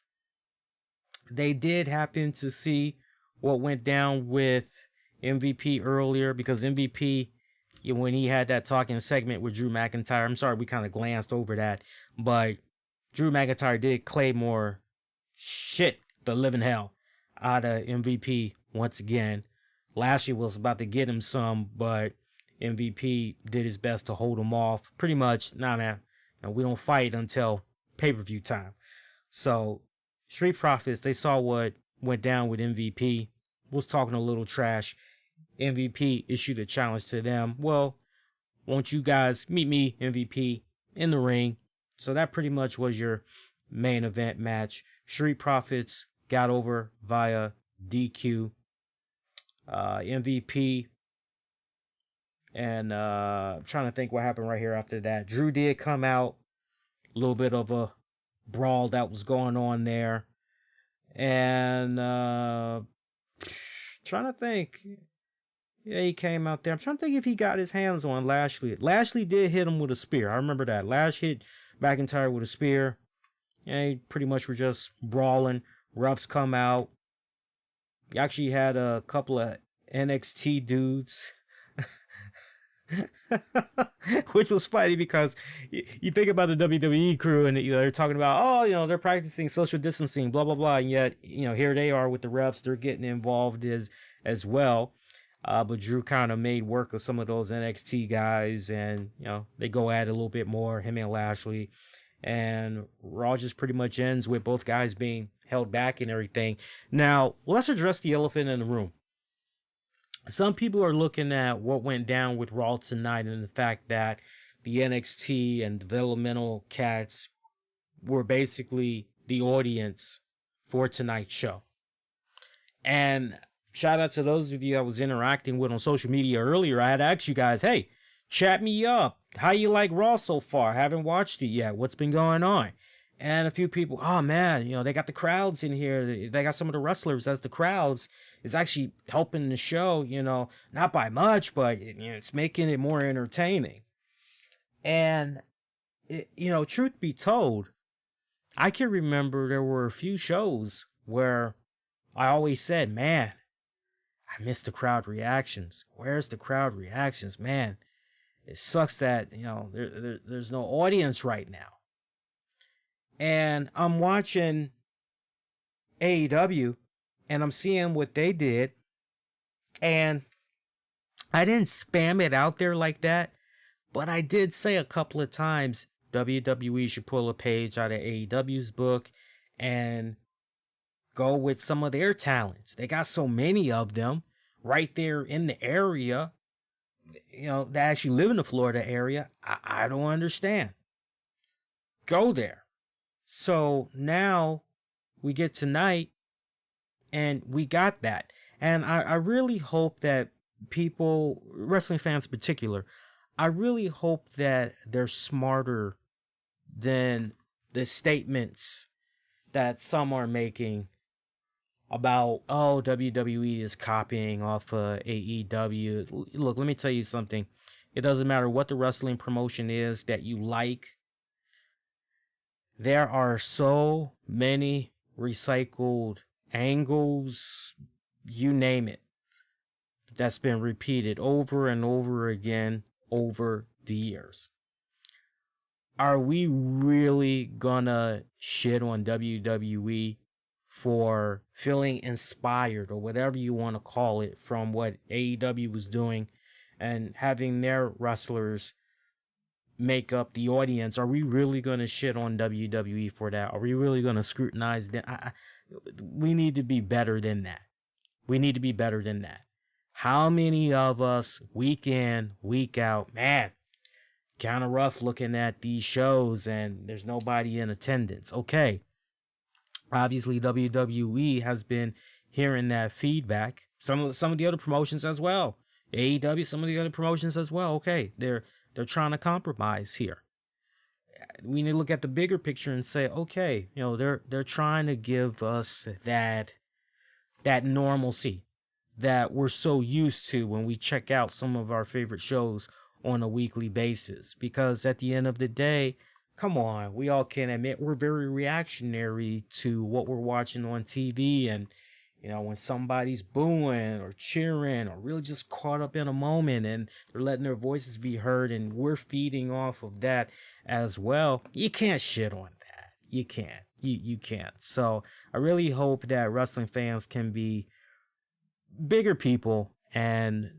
they did happen to see what went down with MVP earlier, because MVP, when he had that talking segment with Drew McIntyre, I'm sorry we kind of glanced over that, but Drew McIntyre did Claymore shit the living hell out of MVP once again. Lashley was about to get him some, but MVP did his best to hold him off. Pretty much, nah, man, we don't fight until pay-per-view time. So, Street Profits, they saw what went down with MVP, was talking a little trash. MVP issued a challenge to them. Well, won't you guys meet me, MVP, in the ring? So that pretty much was your main event match. Street Profits got over via DQ. MVP and I'm trying to think what happened right here after that. Drew did come out, a little bit of a brawl that was going on there, and trying to think. Yeah, he came out there. I'm trying to think if he got his hands on Lashley. Lashley did hit him with a spear. I remember that. Lash hit McIntyre with a spear. And they pretty much were just brawling. Refs come out. He actually had a couple of NXT dudes. Which was funny because you think about the WWE crew and they're talking about, they're practicing social distancing, blah, blah, blah. And yet, here they are with the refs. They're getting involved as well. But Drew kind of made work of some of those NXT guys, and they go at it a little bit more, him and Lashley. And Raw just pretty much ends with both guys being held back and everything. Now, let's address the elephant in the room. Some people are looking at what went down with Raw tonight and the fact that the NXT and developmental cats were basically the audience for tonight's show. And shout out to those of you I was interacting with on social media earlier. I had asked you guys, hey, chat me up. How you like Raw so far? Haven't watched it yet. What's been going on? And a few people, oh man, they got the crowds in here. They got some of the wrestlers as the crowds. It's actually helping the show, not by much, but it's making it more entertaining. And, truth be told, I can remember there were a few shows where I always said, man, I miss the crowd reactions. Where's the crowd reactions? Man, it sucks that, there's no audience right now. And I'm watching AEW and I'm seeing what they did. And I didn't spam it out there like that, but I did say a couple of times WWE should pull a page out of AEW's book and go with some of their talents. They got so many of them right there in the area, that actually live in the Florida area. I don't understand. Go there. So now we get tonight and we got that. And I really hope that people, wrestling fans in particular, I really hope that they're smarter than the statements that some are making about, oh, WWE is copying off of AEW. Look, let me tell you something. It doesn't matter what the wrestling promotion is that you like. There are so many recycled angles, you name it, that's been repeated over and over again over the years. Are we really gonna shit on WWE for feeling inspired, or whatever you want to call it, from what AEW was doing and having their wrestlers make up the audience? Are we really going to shit on WWE for that? Are we really going to scrutinize them? We need to be better than that. We need to be better than that. How many of us, week in, week out, man, kind of rough looking at these shows and there's nobody in attendance? Okay. Obviously, WWE has been hearing that feedback. Some of the other promotions as well. AEW, some of the other promotions as well. Okay, they're trying to compromise here. We need to look at the bigger picture and say, okay, they're trying to give us that normalcy that we're so used to when we check out some of our favorite shows on a weekly basis. Because at the end of the day, come on, we all can admit we're very reactionary to what we're watching on TV. And, when somebody's booing or cheering or really just caught up in a moment and they're letting their voices be heard and we're feeding off of that as well, you can't shit on that. You can't. You can't. So I really hope that wrestling fans can be bigger people and,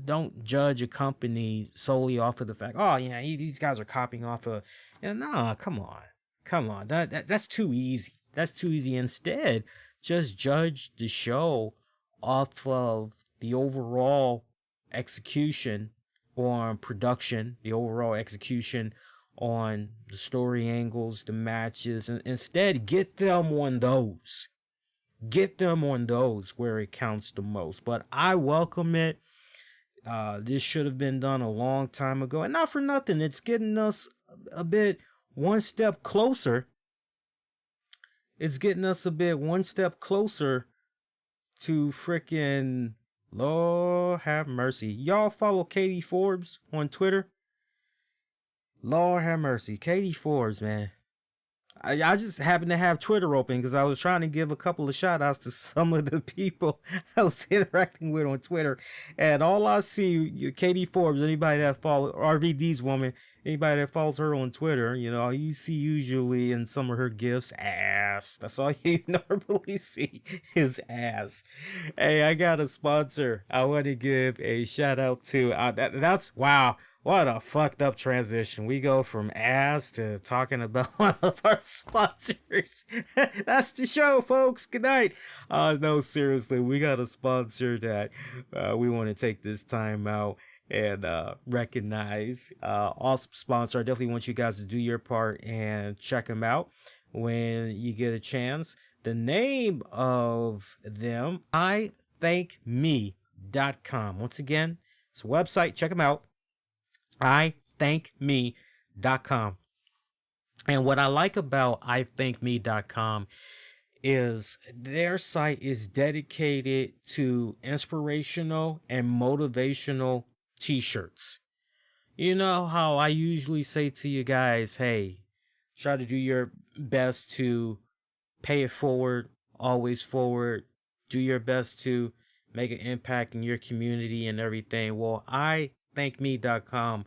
don't judge a company solely off of the fact, oh, these guys are copying off of, no, come on. That's too easy. That's too easy. Instead, just judge the show off of the overall execution on production, the overall execution on the story angles, the matches, and instead get them on those. Get them on those where it counts the most. But I welcome it. This should have been done a long time ago. And not for nothing, it's getting us a bit one step closer. It's getting us a bit one step closer to freaking, Lord have mercy. Y'all follow Katie Forbes on Twitter? Lord have mercy. Katie Forbes, man. I just happened to have Twitter open because I was trying to give a couple of shout outs to some of the people I was interacting with on Twitter. And all I see, Katie Forbes, anybody that follows, RVD's woman, anybody that follows her on Twitter, you know, you see usually in some of her gifts, ass. That's all you normally see is ass. Hey, I got a sponsor. I want to give a shout out to, that's, wow. What a fucked up transition. We go from ass to talking about one of our sponsors. That's the show, folks. Good night. No, seriously, we got a sponsor that we want to take this time out and recognize. Awesome sponsor. I definitely want you guys to do your part and check them out when you get a chance. The name of them, ithankme.com. Once again, it's a website. Check them out. ithankme.com. And what I like about ithankme.com is their site is dedicated to inspirational and motivational t-shirts. You know how I usually say to you guys, hey, try to do your best to pay it forward, always forward, do your best to make an impact in your community and everything. Well, ithankme.com,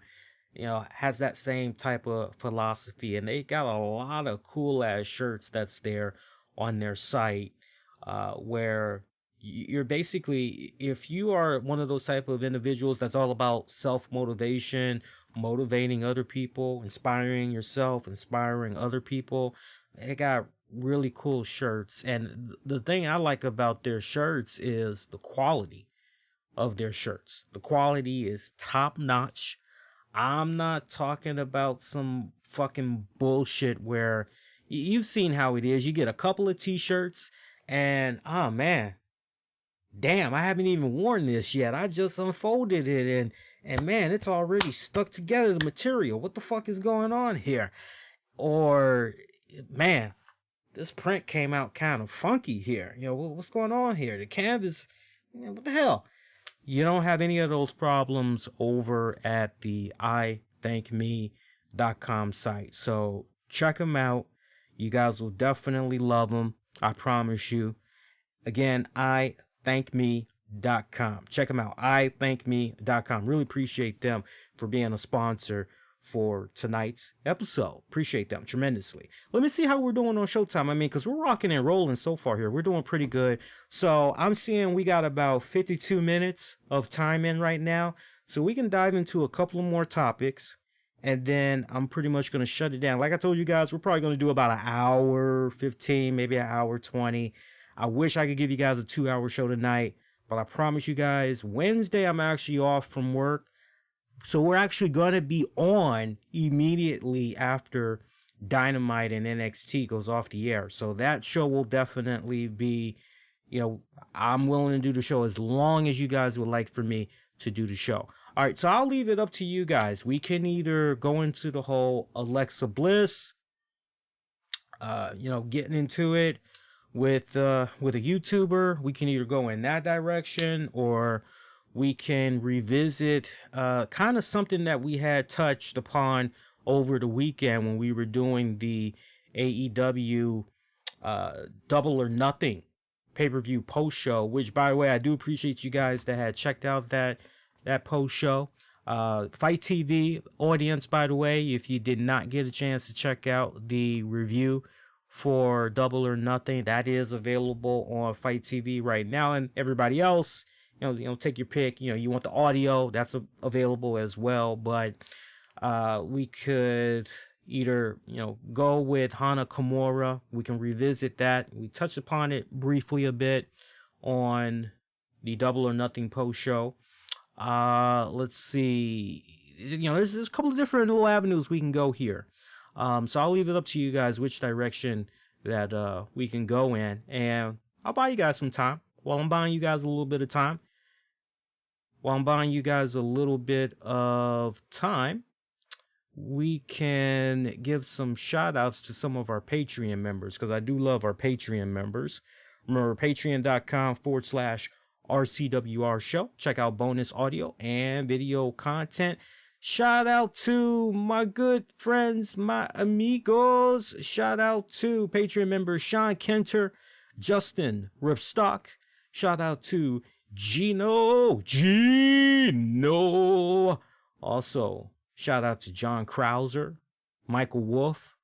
you know, has that same type of philosophy, and they got a lot of cool ass shirts that's there on their site, where you're basically, if you are one of those type of individuals that's all about self-motivation, motivating other people, inspiring yourself, inspiring other people, they got really cool shirts. And the thing I like about their shirts is the quality of their shirts. The quality is top notch. I'm not talking about some fucking bullshit where you've seen how it is. You get a couple of t-shirts and, oh man, damn, I haven't even worn this yet. I just unfolded it and man, it's already stuck together, the material. What the fuck is going on here? Or, man, this print came out kind of funky here. You know, what's going on here? The canvas, what the hell? You don't have any of those problems over at the ithankme.com site. So check them out. You guys will definitely love them. I promise you. Again, ithankme.com. Check them out. ithankme.com. Really appreciate them for being a sponsor for tonight's episode. Appreciate them tremendously. Let me see how we're doing on Showtime. I mean, because we're rocking and rolling so far here. We're doing pretty good. So I'm seeing we got about 52 minutes of time in right now. So we can dive into a couple of more topics. And then I'm pretty much going to shut it down. Like I told you guys, we're probably going to do about an hour 15, maybe an hour 20. I wish I could give you guys a 2-hour show tonight. But I promise you guys, Wednesday I'm actually off from work. So we're actually going to be on immediately after Dynamite and NXT goes off the air. So that show will definitely be, you know, I'm willing to do the show as long as you guys would like for me to do the show. All right, so I'll leave it up to you guys. We can either go into the whole Alexa Bliss, you know, getting into it with a YouTuber. We can either go in that direction, or we can revisit kind of something that we had touched upon over the weekend when we were doing the AEW Double or Nothing pay-per-view post show, which, by the way, I do appreciate you guys that had checked out that post show. Fight TV audience, by the way, if you did not get a chance to check out the review for Double or Nothing, that is available on Fight TV right now. And everybody else, you know, take your pick. You know, you want the audio, that's available as well. But we could either, you know, go with Hana Kimura. We can revisit that. We touched upon it briefly a bit on the Double or Nothing post show. Let's see. You know, there's a couple of different little avenues we can go here. So I'll leave it up to you guys which direction that we can go in, and I'll buy you guys some time. While I'm buying you guys a little bit of time, we can give some shout outs to some of our Patreon members, because I do love our Patreon members. Remember, patreon.com/RCWR show. Check out bonus audio and video content. Shout out to my good friends, my amigos. Shout out to Patreon members Sean Kenter, Justin Ripstock. Shout out to Gino. Also, shout out to John Krauser, Michael Wolf,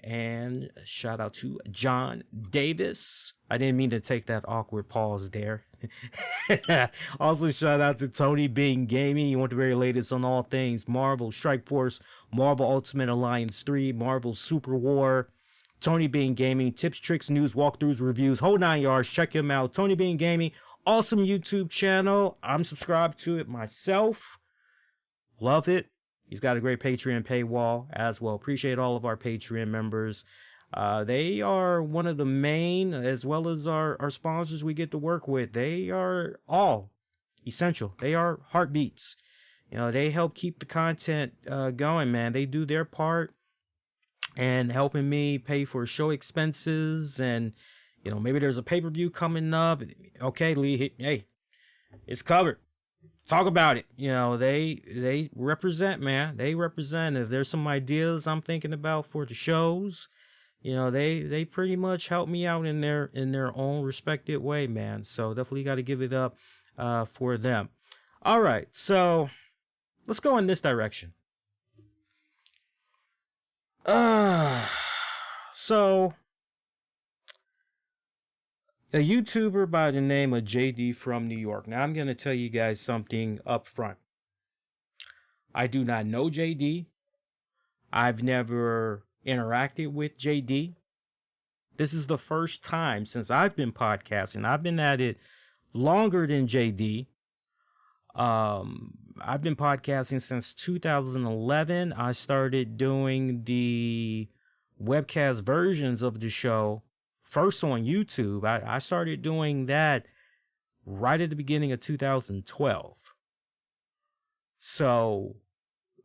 and shout out to John Davis. I didn't mean to take that awkward pause there. Also, shout out to Tony Bing Gaming. You want the very latest on all things Marvel Strike Force, Marvel Ultimate Alliance 3, Marvel Super War. Tony Bing Gaming, tips, tricks, news, walkthroughs, reviews, whole 9 yards. Check him out. Tony Bing Gaming, awesome YouTube channel. I'm subscribed to it myself. Love it. He's got a great Patreon paywall as well. Appreciate all of our Patreon members. They are one of the main, as well as our sponsors we get to work with. They are all essential. They are heartbeats. You know, they help keep the content going, man. They do their part and helping me pay for show expenses. And, you know, maybe there's a pay-per-view coming up. Okay, Lee, hey, it's covered. Talk about it. You know, they represent, man. They represent. If there's some ideas I'm thinking about for the shows, you know, they pretty much help me out in their own respected way, man. So definitely got to give it up for them. All right, so let's go in this direction. So a YouTuber by the name of JD from New York. Now, I'm going to tell you guys something up front. I do not know JD. I've never interacted with JD. This is the first time since I've been podcasting. I've been at it longer than JD. I've been podcasting since 2011. I started doing the webcast versions of the show first on YouTube. I started doing that right at the beginning of 2012. So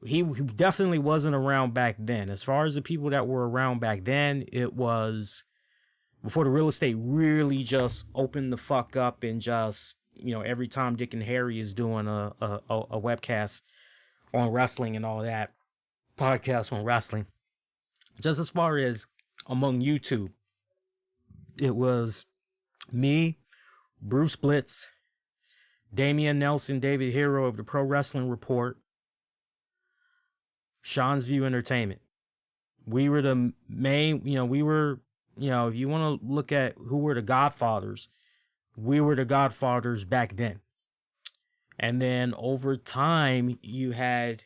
he definitely wasn't around back then. As far as the people that were around back then, it was before the real estate really just opened the fuck up and just, you know, every time Dick and Harry is doing a webcast on wrestling and all that, podcast on wrestling. Just as far as among YouTube, it was me, Bruce Blitz, Damian Nelson, David Hero of the Pro Wrestling Report, Sean's View Entertainment. We were the main, if you want to look at who were the Godfathers, we were the Godfathers back then. And then over time, you had,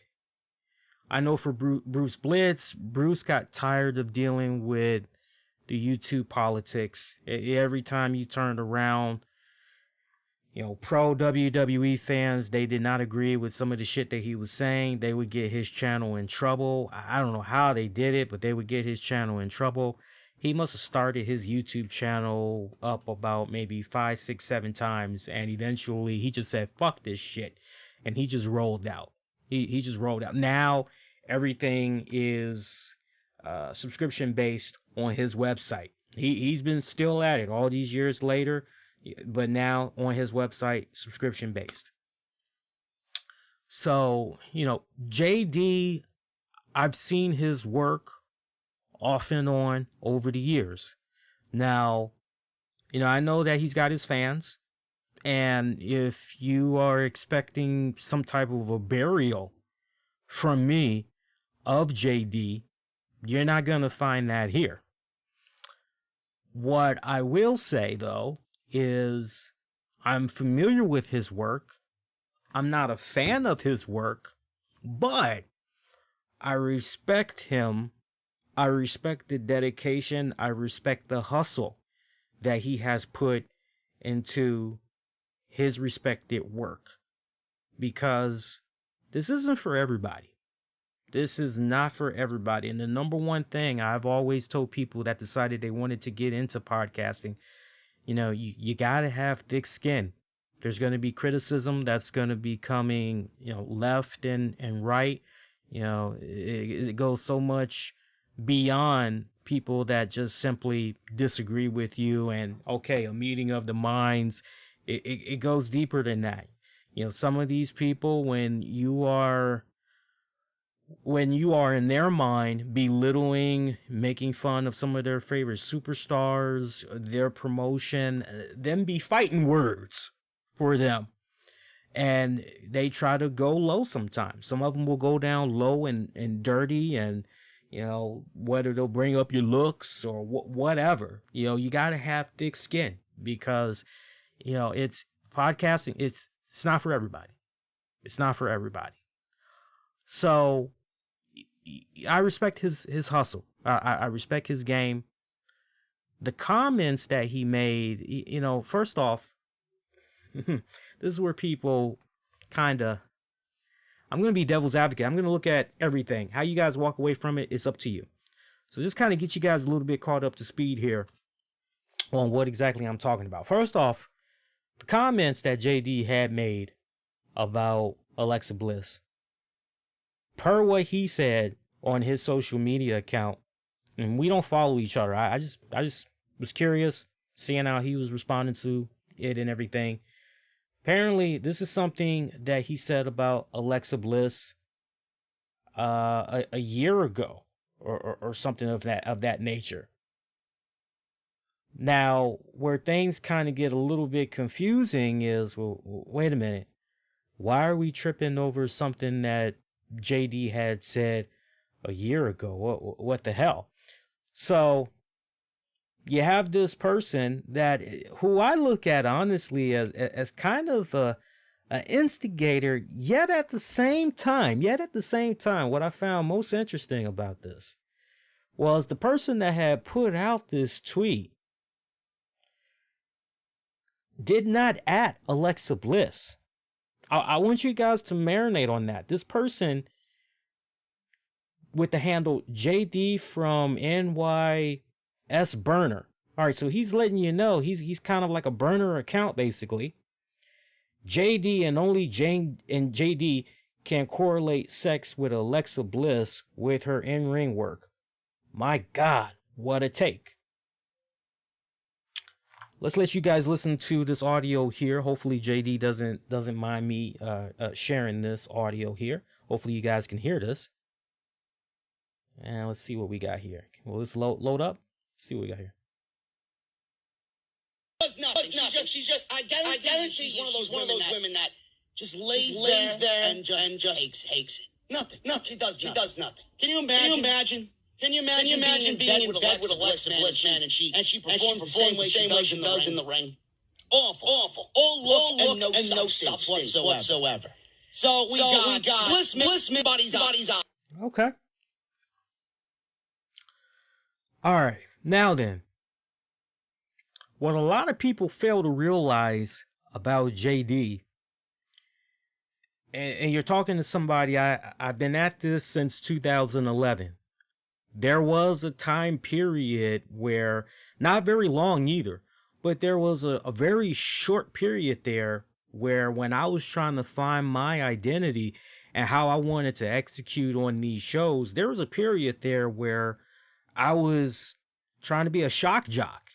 I know for Bruce Blitz, Bruce got tired of dealing with the YouTube politics. Every time you turned around, you know, pro WWE fans, they did not agree with some of the shit that he was saying. They would get his channel in trouble. I don't know how they did it, but they would get his channel in trouble. He must have started his YouTube channel up about maybe 5, 6, 7 times. And eventually he just said, fuck this shit. And he just rolled out. He just rolled out. Now everything is subscription based on his website. He's been still at it all these years later, but now on his website, subscription based. So, you know, JD, I've seen his work off and on over the years. Now, you know, I know that he's got his fans, and if you are expecting some type of a burial from me of JD, you're not going to find that here. What I will say, though, is I'm familiar with his work. I'm not a fan of his work, but I respect him. I respect the dedication. I respect the hustle that he has put into his respected work, because this isn't for everybody. This is not for everybody. And the number one thing I've always told people that decided they wanted to get into podcasting, you know, you got to have thick skin. There's going to be criticism that's going to be coming, you know, left and right. You know, it goes so much beyond people that just simply disagree with you and, okay, a meeting of the minds. It goes deeper than that. You know, some of these people, when you are in their mind belittling, making fun of some of their favorite superstars, their promotion, them be fighting words for them. And they try to go low sometimes. Some of them will go down low and dirty, and, you know, whether they'll bring up your looks or whatever. You know, you got to have thick skin, because, you know, it's podcasting. It's not for everybody. It's not for everybody. So I respect his hustle. I respect his game. The comments that he made, you know, first off, this is where people kind of, I'm going to be devil's advocate. I'm going to look at everything. How you guys walk away from it, it's up to you. So just kind of get you guys a little bit caught up to speed here on what exactly I'm talking about. First off, the comments that JD had made about Alexa Bliss, per what he said on his social media account, and we don't follow each other. I just was curious, seeing how he was responding to it and everything. Apparently, this is something that he said about Alexa Bliss a year ago, or something of that nature. Now, where things kind of get a little bit confusing is, well, wait a minute. Why are we tripping over something that JD had said a year ago? What the hell? So you have this person that, who I look at honestly as kind of an instigator, yet at the same time, what I found most interesting about this was the person that had put out this tweet did not at Alexa Bliss. I want you guys to marinate on that. This person with the handle JD from NYS Burner. All right, so he's letting you know he's kind of like a burner account, basically. JD and only Jane and JD can correlate sex with Alexa Bliss with her in-ring work. My God, what a take. Let's let you guys listen to this audio here. Hopefully JD doesn't mind me sharing this audio here. Hopefully you guys can hear this. And let's see what we got here. Will this load up? Let's see what we got here. She's just identity. She's one of those women that just lays there and just takes it. Nothing. She does nothing. Can you imagine? Can you imagine being in bed with Alexa Bliss, man, and she performs the same way she does in the ring? Awful. All look and no substance whatsoever. So we got Bliss bodies out. Okay. All right. Now then, what a lot of people fail to realize about JD, and you're talking to somebody, I've been at this since 2011. There was a time period where, not very long either, but there was a very short period there where, when I was trying to find my identity and how I wanted to execute on these shows, there was a period there where I was trying to be a shock jock.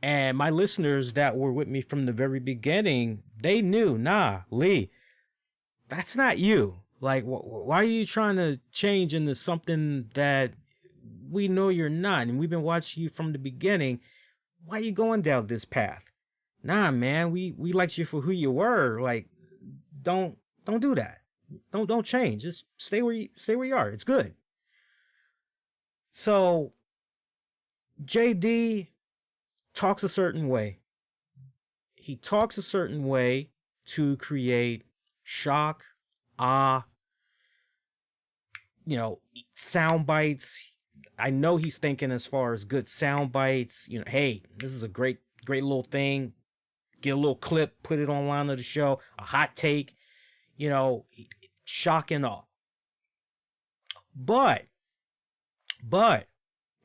And my listeners that were with me from the very beginning, they knew, nah, Lee, that's not you. Like, why are you trying to change into something that we know you're not? And we've been watching you from the beginning. Why are you going down this path? Nah, man, we liked you for who you were. Like, don't do that. Don't change. Just stay where you are. It's good. So JD talks a certain way. He talks a certain way to create shock, sound bites. I know he's thinking as far as good sound bites. You know, hey, this is a great little thing. Get a little clip, put it online of the show, a hot take, shock and awe. But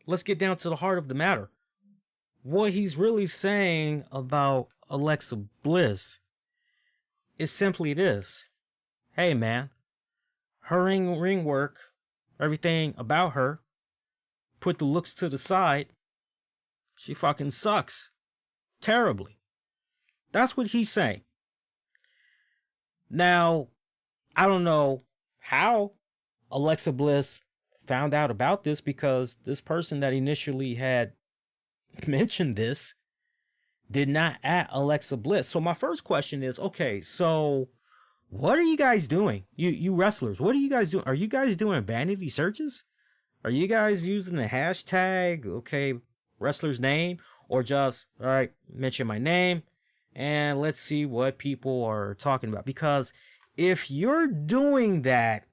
let's get down to the heart of the matter. What he's really saying about Alexa Bliss is simply this. Hey, man, her ring work, everything about her, put the looks to the side, she fucking sucks. Terribly. That's what he's saying. Now, I don't know how Alexa Bliss found out about this, because this person that initially had mentioned this did not at Alexa Bliss. So my first question is, okay, so what are you guys doing? You wrestlers, what are you guys doing? Are you guys doing vanity searches? Are you guys using the hashtag, okay, wrestler's name, or just, all right, mention my name and let's see what people are talking about? Because if you're doing that,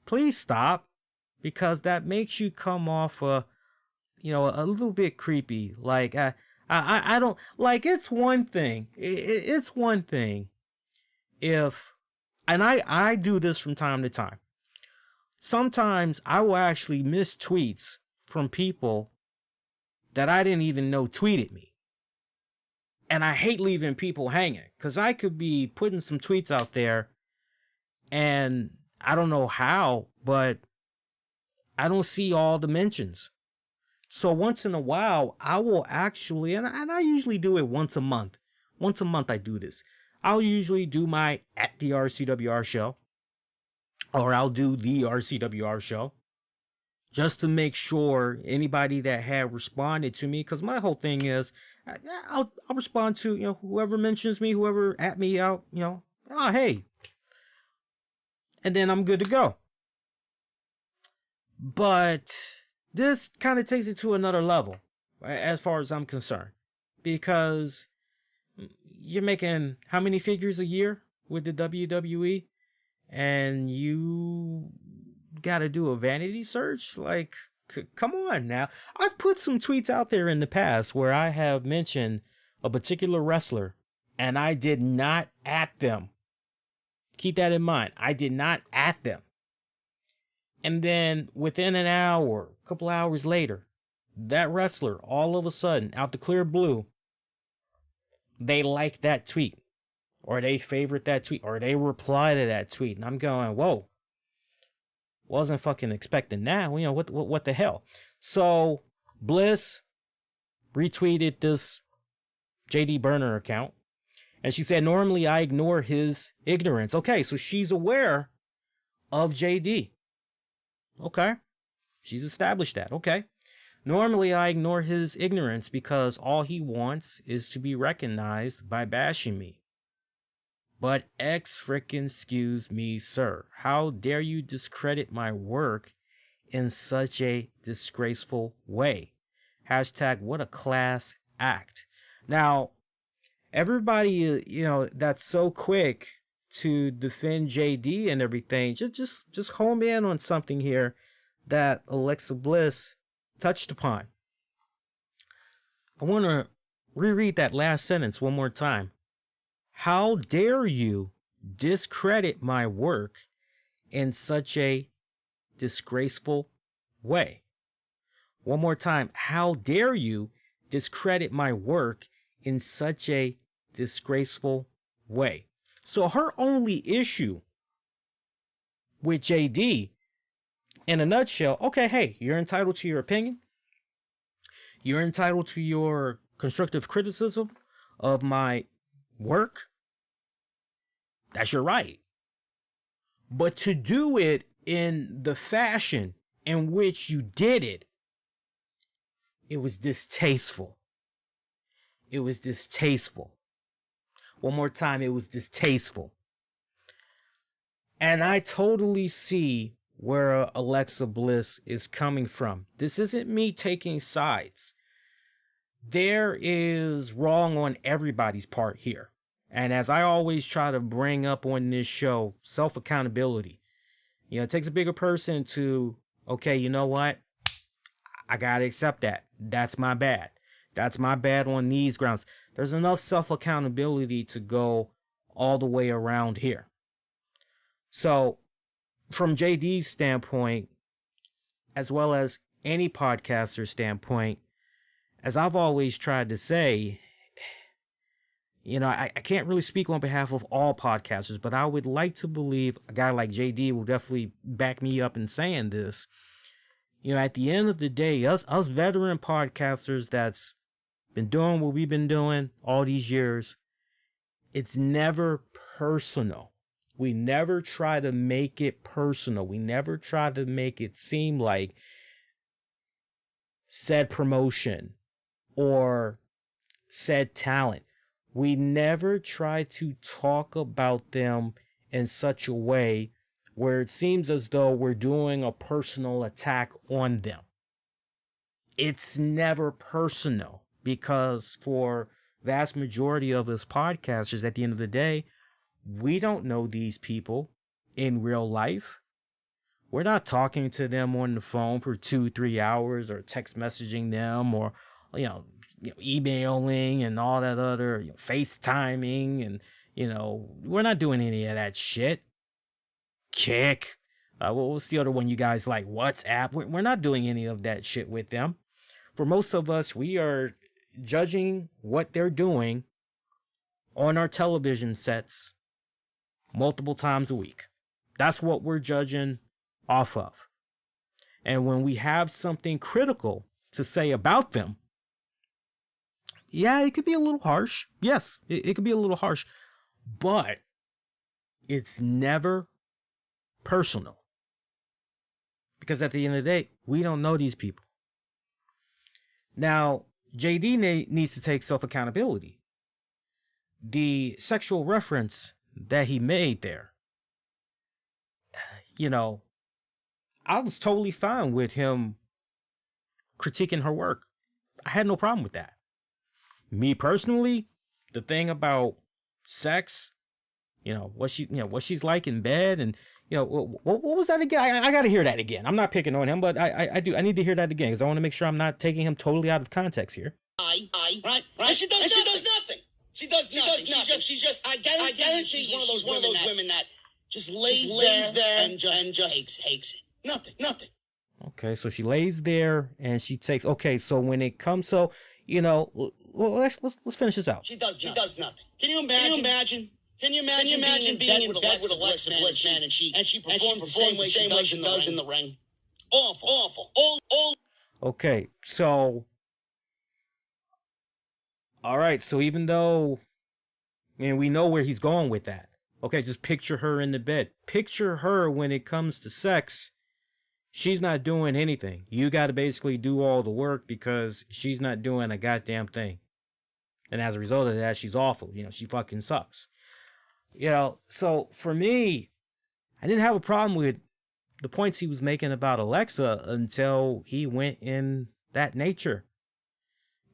please stop, because that makes you come off a little bit creepy. Like I don't like. It's one thing. It's one thing if, and I do this from time to time. Sometimes I will actually miss tweets from people that I didn't even know tweeted me. And I hate leaving people hanging, because I could be putting some tweets out there and I don't know how, but I don't see all the mentions. So once in a while, I will actually, and I usually do it once a month. Once a month I do this. I'll usually do my at the RCWR show, or I'll do the RCWR show, just to make sure anybody that had responded to me, because my whole thing is, I'll respond to, whoever mentions me, whoever at me out, oh, hey. And then I'm good to go. But this kind of takes it to another level, right, as far as I'm concerned, because you're making how many figures a year with the WWE, and you got to do a vanity search? Like, come on now. I've put some tweets out there in the past where I have mentioned a particular wrestler and I did not at them. Keep that in mind. I did not at them. And then within an hour, a couple hours later, that wrestler, all of a sudden, out the clear blue, they like that tweet, or they favorite that tweet, or they reply to that tweet. And I'm going, whoa, wasn't fucking expecting that. What the hell? So Bliss retweeted this JD Burner account, and she said, normally I ignore his ignorance. Okay, so she's aware of JD. Okay, she's established that. Okay, normally I ignore his ignorance because all he wants is to be recognized by bashing me. But excuse me, sir. How dare you discredit my work in such a disgraceful way? Hashtag what a class act. Now, everybody, that's so quick to defend JD and everything, just home in on something here that Alexa Bliss touched upon. I want to reread that last sentence one more time. How dare you discredit my work in such a disgraceful way? One more time. How dare you discredit my work in such a disgraceful way? So her only issue with JD, in a nutshell, okay, hey, you're entitled to your opinion. You're entitled to your constructive criticism of my work. That's your right. But to do it in the fashion in which you did it, it was distasteful. It was distasteful. One more time, it was distasteful. And I totally see where Alexa Bliss is coming from. This isn't me taking sides. There is wrong on everybody's part here. And as I always try to bring up on this show, self-accountability. It takes a bigger person to, okay, you know what? I gotta accept that. That's my bad. That's my bad on these grounds. There's enough self-accountability to go all the way around here. So, from JD's standpoint, as well as any podcaster's standpoint, as I've always tried to say, I can't really speak on behalf of all podcasters, but I would like to believe a guy like JD will definitely back me up in saying this. At the end of the day, us veteran podcasters that's been doing what we've been doing all these years, it's never personal. We never try to make it personal. We never try to make it seem like said promotion or said talent. We never try to talk about them in such a way where it seems as though we're doing a personal attack on them. It's never personal, because for vast majority of us podcasters, at the end of the day, we don't know these people in real life. We're not talking to them on the phone for 2-3 hours, or text messaging them, or emailing and all that other FaceTiming, and we're not doing any of that shit. Kick. What's the other one you guys like? WhatsApp. We're not doing any of that shit with them. For most of us, we are judging what they're doing on our television sets multiple times a week. That's what we're judging off of. And when we have something critical to say about them, yeah, it could be a little harsh. Yes, it could be a little harsh. But it's never personal. Because at the end of the day, we don't know these people. Now, JD needs to take self-accountability. The sexual reference that he made there, I was totally fine with him critiquing her work. I had no problem with that. Me personally, the thing about sex, what she's like in bed, and what was that again? I got to hear that again. I'm not picking on him, but I need to hear that again, because I want to make sure I'm not taking him totally out of context here. Right. She does nothing. She does nothing. She's just. I guarantee she's one of those women that just lays there and just takes it. Nothing. Okay, so she lays there and she takes. Okay, so when it comes, well, let's finish this out. She does nothing. Can you imagine? Can you imagine being in bed with a Bliss man, and she performs the same way she does in the ring? Awful. All. Okay, so. All right, so even though, we know where he's going with that. Okay, just picture her in the bed. Picture her when it comes to sex. She's not doing anything. You got to basically do all the work, because she's not doing a goddamn thing. And as a result of that, she's awful. She fucking sucks. So for me, I didn't have a problem with the points he was making about Alexa until he went in that nature.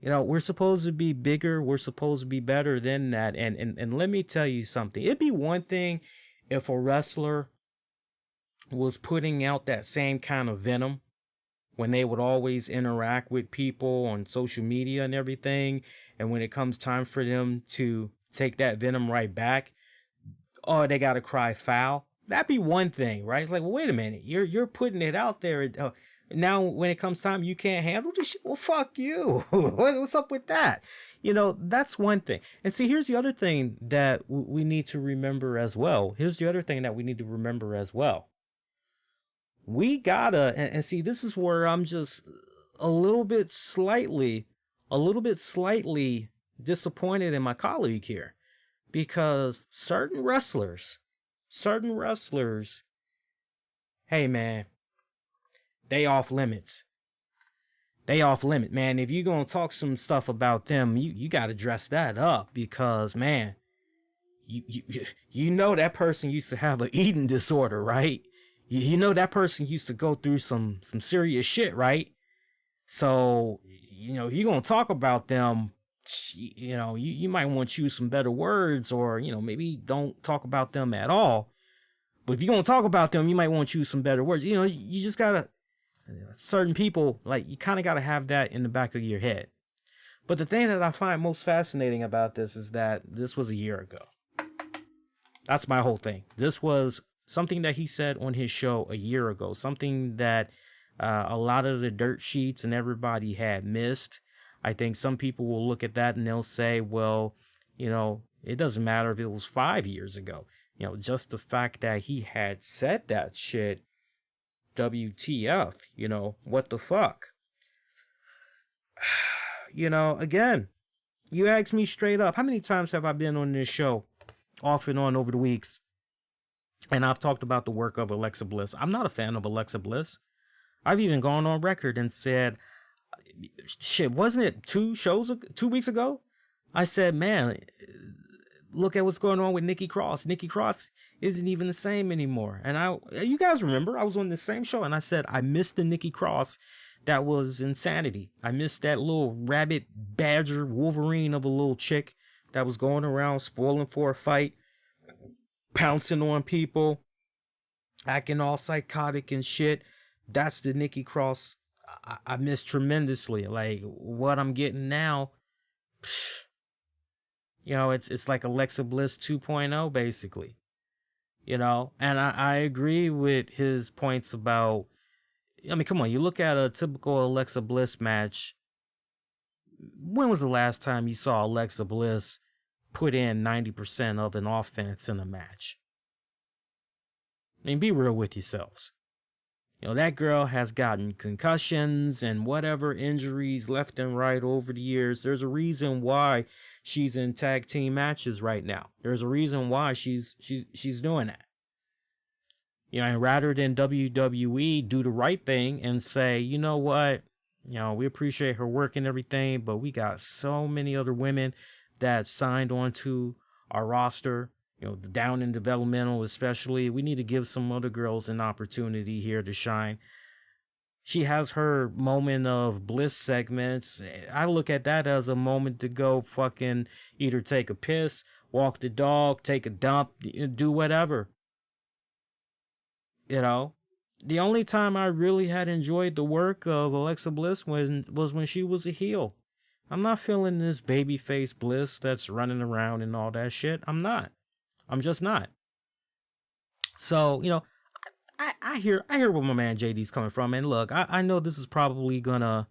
We're supposed to be bigger. We're supposed to be better than that. And let me tell you something. It'd be one thing if a wrestler was putting out that same kind of venom when they would always interact with people on social media and everything. And when it comes time for them to take that venom right back, oh, they got to cry foul. That'd be one thing, right? It's like, well, wait a minute. You're putting it out there. Now, when it comes time, you can't handle this shit. Well, fuck you. What's up with that? That's one thing. And see, here's the other thing that we need to remember as well. We gotta, and see, this is where I'm just a little bit slightly disappointed in my colleague here, because certain wrestlers, hey man, they off limits. Man. If you're gonna talk some stuff about them, you gotta dress that up, because man, you know that person used to have an eating disorder, right? You know that person used to go through some serious shit, right? So, if you're gonna talk about them, you might want to use some better words, or, maybe don't talk about them at all. But if you're gonna talk about them, you might want to use some better words. You just gotta, certain people, like, you kind of gotta have that in the back of your head. But the thing that I find most fascinating about this is that this was a year ago. That's my whole thing. This was something that he said on his show a year ago, something that a lot of the dirt sheets and everybody had missed. I think some people will look at that and they'll say, well, it doesn't matter if it was 5 years ago. Just the fact that he had said that shit, WTF, what the fuck? Again, You asked me straight up, how many times have I been on this show off and on over the weeks? And I've talked about the work of Alexa Bliss. I'm not a fan of Alexa Bliss. I've even gone on record and said, shit, wasn't it 2 weeks ago? I said, man, look at what's going on with Nikki Cross. Nikki Cross isn't even the same anymore. And you guys remember, I was on the same show and I said, I missed the Nikki Cross that was insanity. I missed that little rabbit badger Wolverine of a little chick that was going around spoiling for a fight, pouncing on people, acting all psychotic and shit. That's the Nikki Cross I miss tremendously. Like, what I'm getting now, you know, it's like Alexa Bliss 2.0 basically, you know. And I agree with his points about, I mean, come on, you look at a typical Alexa Bliss match. When was the last time you saw Alexa Bliss put in 90% of an offense in a match? I mean, be real with yourselves. You know, that girl has gotten concussions and whatever injuries left and right over the years. There's a reason why she's in tag team matches right now. There's a reason why she's doing that. You know, and rather than WWE do the right thing and say, you know what, you know, we appreciate her work and everything, but we got so many other women that signed onto our roster, you know, down in developmental especially. We need to give some other girls an opportunity here to shine. She has her moment of Bliss segments. I look at that as a moment to go fucking either take a piss, walk the dog, take a dump, do whatever. You know, the only time I really had enjoyed the work of Alexa Bliss was when she was a heel. I'm not feeling this babyface Bliss that's running around and all that shit. I'm not. I'm just not. So, you know, I hear where my man JD's coming from. And look, I know this is probably gonna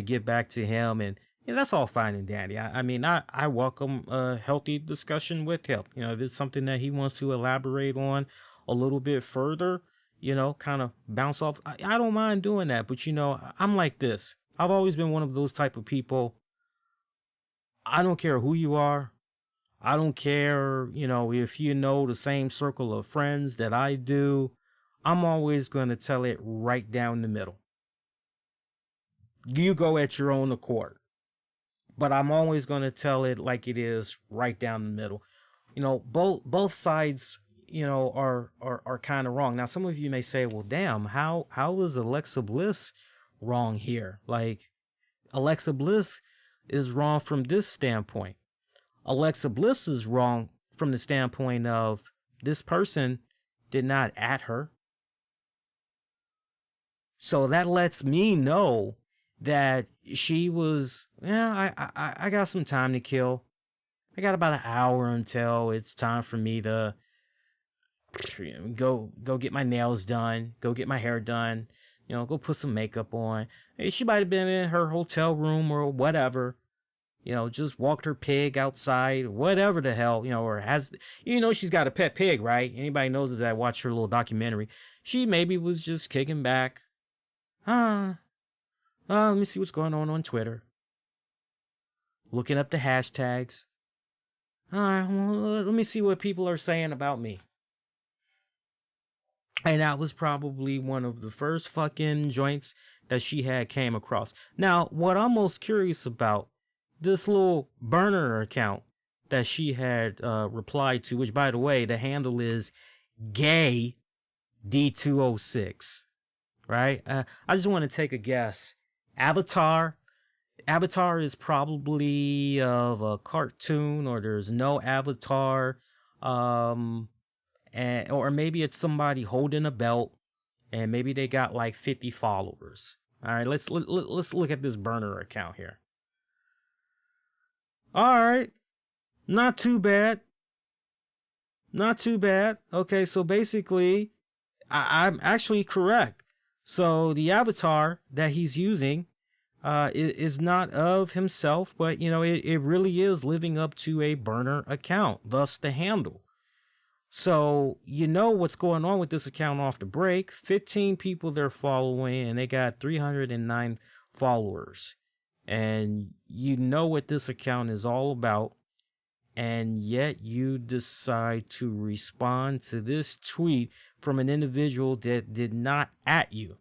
get back to him, and yeah, that's all fine and dandy. I mean, I welcome a healthy discussion with him. You know, if it's something that he wants to elaborate on a little bit further, you know, kind of bounce off, I don't mind doing that. But, you know, I'm like this. I've always been one of those type of people. I don't care who you are. I don't care, you know, if you know the same circle of friends that I do. I'm always going to tell it right down the middle. You go at your own accord. But I'm always going to tell it like it is, right down the middle. You know, both sides, you know, are kind of wrong. Now, some of you may say, well, damn, how is Alexa Bliss wrong here? Like, Alexa Bliss is wrong from this standpoint. Alexa Bliss is wrong from the standpoint of this person did not at her. So that lets me know that she was, yeah, I got some time to kill. I got about an hour until it's time for me to go get my nails done, go get my hair done, you know, go put some makeup on. Hey, she might have been in her hotel room or whatever, you know, just walked her pig outside, whatever the hell, you know, or has, you know, she's got a pet pig, right? Anybody knows that I watched her little documentary. She maybe was just kicking back. Let me see what's going on Twitter. Looking up the hashtags. Well, let me see what people are saying about me. And that was probably one of the first fucking joints that she had came across. Now, what I'm most curious about, this little burner account that she had replied to, which, by the way, the handle is gay D206, right? I just want to take a guess. Avatar is probably of a cartoon, or there's no avatar, or maybe it's somebody holding a belt, and maybe they got like 50 followers. All right, let's look at this burner account here. All right, not too bad. Not too bad. Okay, so basically, I'm actually correct. So the avatar that he's using is not of himself, but, you know, it really is living up to a burner account, thus the handle. So you know what's going on with this account off the break. 15 people they're following, and they got 309 followers. and you know what this account is all about, and yet you decide to respond to this tweet from an individual that did not at you.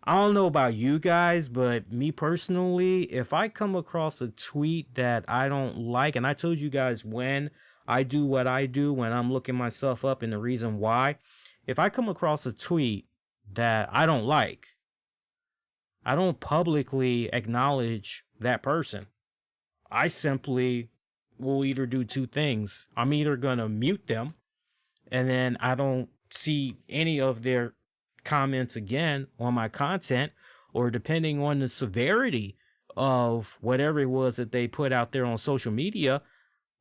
I don't know about you guys, but me personally, if I come across a tweet that I don't like, and I told you guys when I do what I do, when I'm looking myself up and the reason why, if I come across a tweet that I don't like, I don't publicly acknowledge that person. I simply will either do two things. I'm either going to mute them, and then I don't see any of their comments again on my content, or depending on the severity of whatever it was that they put out there on social media,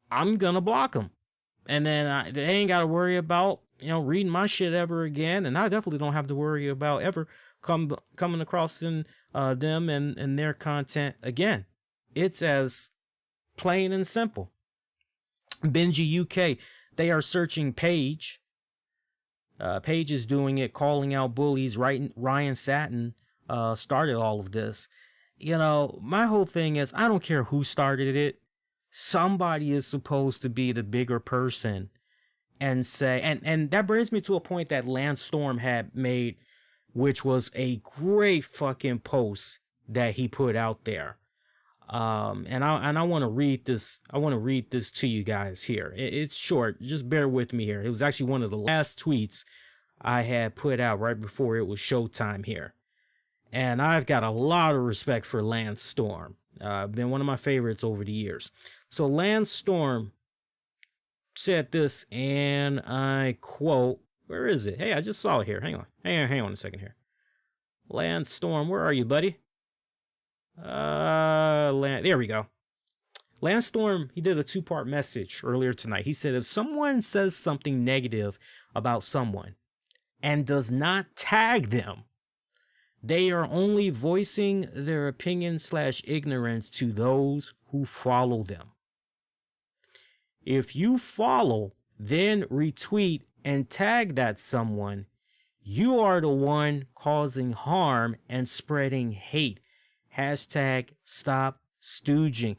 I'm going to block them. And then they ain't got to worry about, reading my shit ever again. And I definitely don't have to worry about ever coming across them and their content again. It's as plain and simple. Benji UK, they are searching Paige. Paige is doing it, calling out bullies. Ryan Satin started all of this. My whole thing is, I don't care who started it. Somebody is supposed to be the bigger person and say, and that brings me to a point that Lance Storm had made, which was a great fucking post that he put out there. And I want to read this. I want to read this to you guys here. It's short. Just bear with me here. It was actually one of the last tweets I had put out right before it was showtime here. And I've got a lot of respect for Lance Storm. Been one of my favorites over the years. So Lance Storm said this, and I quote, where is it? Hey, I just saw it here. Hang on a second here. Lance Storm, where are you, buddy? There we go. Lance Storm, he did a 2-part message earlier tonight. He said, if someone says something negative about someone and does not tag them, they are only voicing their opinion/ignorance to those who follow them. If you follow, then retweet and tag that someone, you are the one causing harm and spreading hate. Hashtag stop stooging.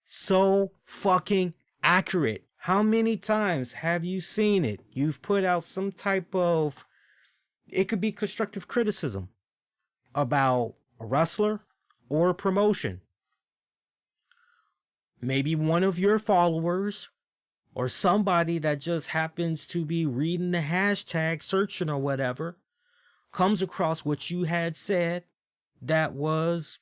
So fucking accurate. How many times have you seen it? You've put out some type of, it could be constructive criticism about a wrestler or a promotion. Maybe one of your followers or somebody that just happens to be reading the hashtag, searching or whatever, comes across what you had said that was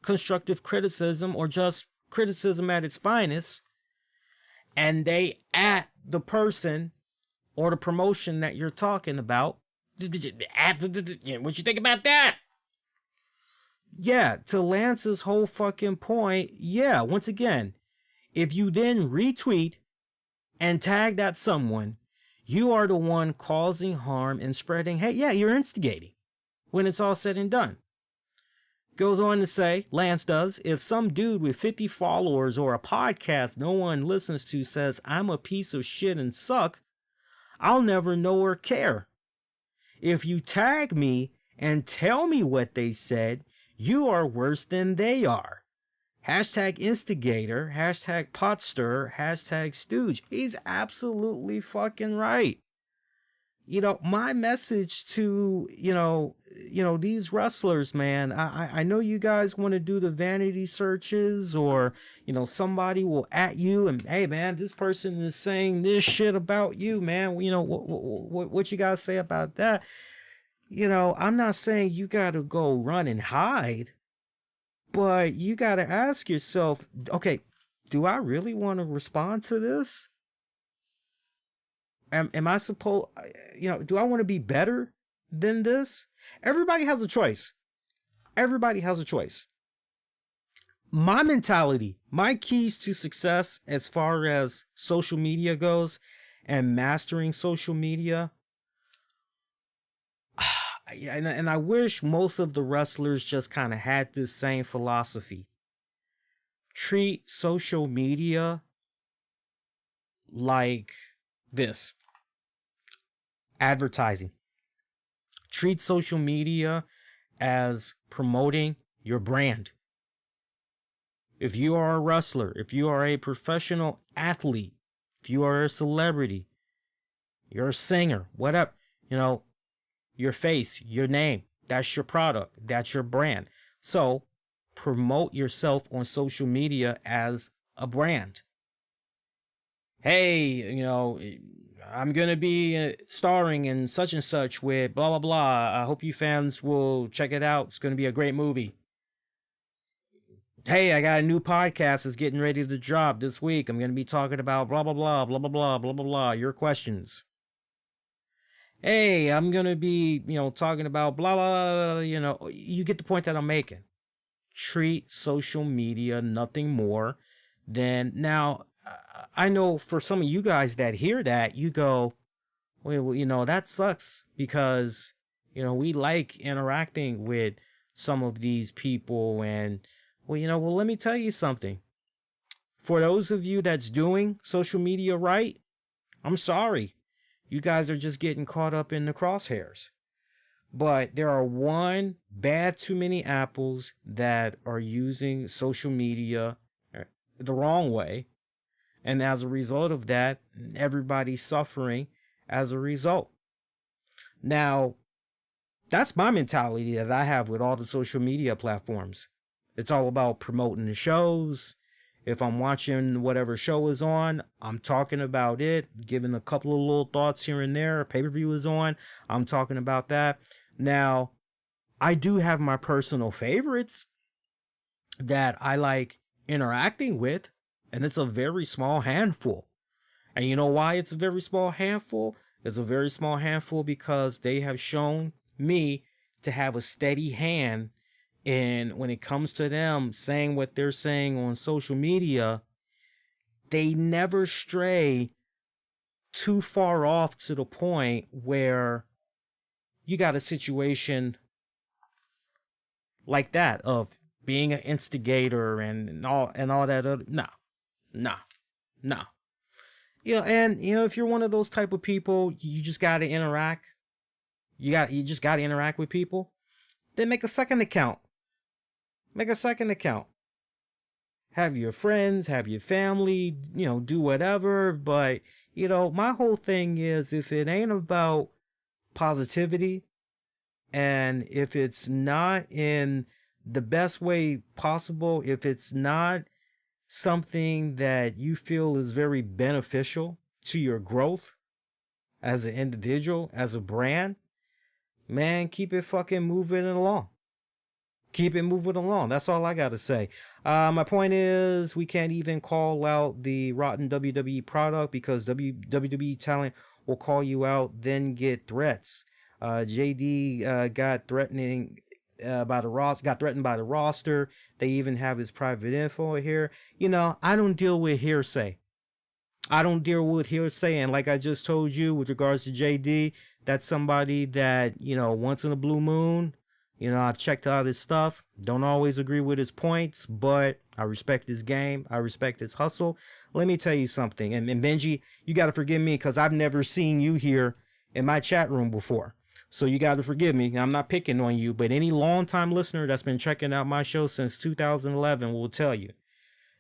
constructive criticism or just criticism at its finest, and they at the person or the promotion that you're talking about. What you think about that? Yeah, to Lance's whole fucking point, yeah, once again, if you then retweet and tag that someone, you are the one causing harm and spreading hate. Yeah, you're instigating when it's all said and done. Goes on to say, Lance does, if some dude with 50 followers or a podcast no one listens to says I'm a piece of shit and suck, I'll never know or care. If you tag me and tell me what they said, you are worse than they are. Hashtag instigator, hashtag pot stirrer, hashtag stooge. He's absolutely fucking right. My message to, these wrestlers, man, I know you guys want to do the vanity searches, or, somebody will at you and, hey, man, this person is saying this shit about you, man. What you got to say about that? I'm not saying you got to go run and hide, but you got to ask yourself, okay, do I really want to respond to this? Am I supposed, do I want to be better than this? Everybody has a choice. Everybody has a choice. My mentality, my keys to success as far as social media goes and mastering social media, and I wish most of the wrestlers just kind of had this same philosophy. Treat social media like this. Advertising. Treat social media as promoting your brand. If you are a wrestler, if you are a professional athlete, if you are a celebrity, you're a singer, whatever, you know, your face, your name, that's your product, that's your brand. So promote yourself on social media as a brand. Hey, you know, I'm going to be starring in such and such with blah, blah, blah. I hope you fans will check it out. It's going to be a great movie. Hey, I got a new podcast that's getting ready to drop this week. I'm going to be talking about blah, blah, blah, blah, blah, blah, blah, blah, blah. Your questions. Hey, I'm going to be, you know, talking about blah, blah, blah, you know, you get the point that I'm making. Treat social media nothing more than, now, I know for some of you guys that hear that, you go, well, you know, that sucks because, you know, we like interacting with some of these people and, well, you know, well, let me tell you something. For those of you that's doing social media right, I'm sorry. You guys are just getting caught up in the crosshairs. But there are one bad too many apples that are using social media the wrong way. And as a result of that, everybody's suffering as a result. Now, that's my mentality that I have with all the social media platforms. It's all about promoting the shows. If I'm watching whatever show is on, I'm talking about it, giving a couple of little thoughts here and there. Pay-per-view is on, I'm talking about that. Now, I do have my personal favorites that I like interacting with, and it's a very small handful. And you know why it's a very small handful? It's a very small handful because they have shown me to have a steady hand. And when it comes to them saying what they're saying on social media, they never stray too far off to the point where you got a situation like that of being an instigator and all that other. No. Yeah, and you know, if you're one of those type of people, you just gotta interact. You just gotta interact with people. Then make a second account. Make a second account. Have your friends, have your family, you know, do whatever. But, you know, my whole thing is if it ain't about positivity and if it's not in the best way possible, if it's not something that you feel is very beneficial to your growth as an individual, as a brand, man, keep it fucking moving along. Keep it moving along. That's all I got to say. My point is we can't even call out the rotten WWE product because WWE talent will call you out, then get threats. JD got threatened by the roster. They even have his private info here. You know, I don't deal with hearsay. And like I just told you with regards to JD, that's somebody that, you know, once in a blue moon, you know, I've checked out his stuff. Don't always agree with his points, but I respect his game. I respect his hustle. Let me tell you something. And Benji, you got to forgive me because I've never seen you here in my chat room before. So you got to forgive me. I'm not picking on you, but any longtime listener that's been checking out my show since 2011 will tell you.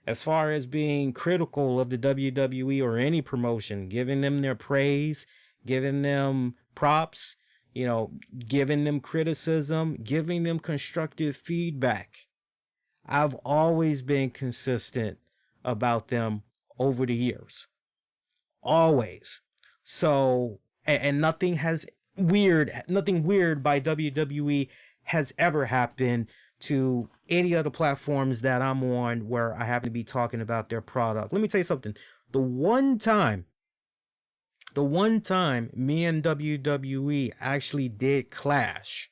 As far as being critical of the WWE or any promotion, giving them their praise, giving them props, you know, giving them criticism, giving them constructive feedback. I've always been consistent about them over the years. Always. So, and nothing weird by WWE has ever happened to any other platforms that I'm on where I happen to be talking about their product. Let me tell you something. The one time me and WWE actually did clash.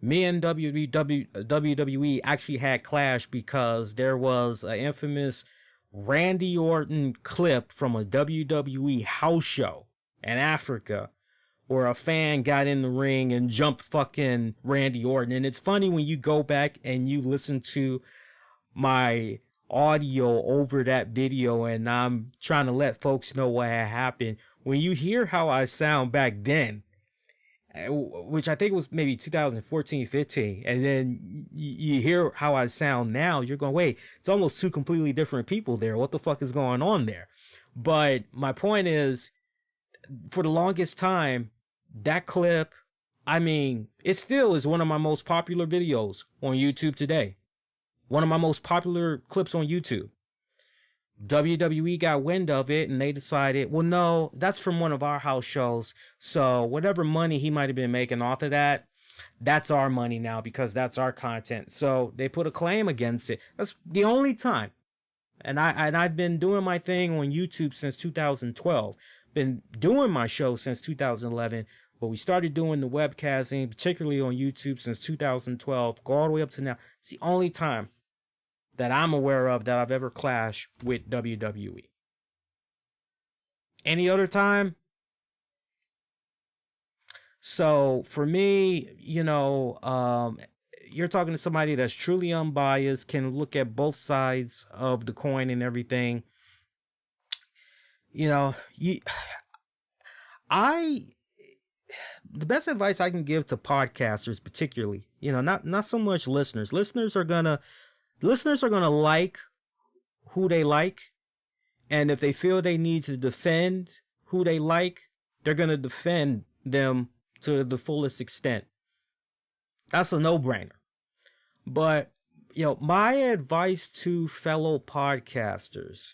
Me and WWE actually had clash because there was an infamous Randy Orton clip from a WWE house show in Africa where a fan got in the ring and jumped fucking Randy Orton. And it's funny when you go back and you listen to my audio over that video and I'm trying to let folks know what had happened. When you hear how I sound back then, which I think was maybe 2014, 15. And then you hear how I sound now. You're going, wait, it's almost two completely different people there. What the fuck is going on there? But my point is, for the longest time, that clip, I mean, it still is one of my most popular videos on YouTube today. One of my most popular clips on YouTube. WWE got wind of it and they decided, well, no, that's from one of our house shows. So whatever money he might have been making off of that, that's our money now because that's our content. So they put a claim against it. That's the only time. And I've been doing my thing on YouTube since 2012. Been doing my show since 2011. But we started doing the webcasting, particularly on YouTube, since 2012, go all the way up to now. It's the only time that I'm aware of that I've ever clashed with WWE. Any other time? So for me, you know, you're talking to somebody that's truly unbiased, can look at both sides of the coin and everything. You know, the best advice I can give to podcasters, particularly, you know, not so much listeners. Listeners are gonna like who they like, and if they feel they need to defend who they like, they're gonna defend them to the fullest extent. That's a no-brainer. But, you know, my advice to fellow podcasters,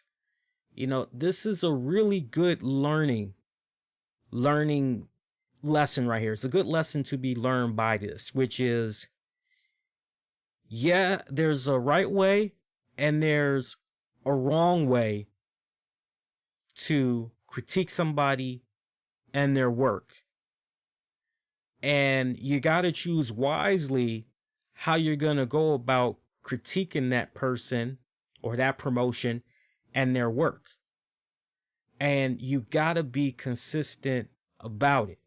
you know, this is a really good learning lesson right here. It's a good lesson to be learned by this, which is, yeah, there's a right way and there's a wrong way to critique somebody and their work. And you got to choose wisely how you're going to go about critiquing that person or that promotion and their work. And you got to be consistent about it.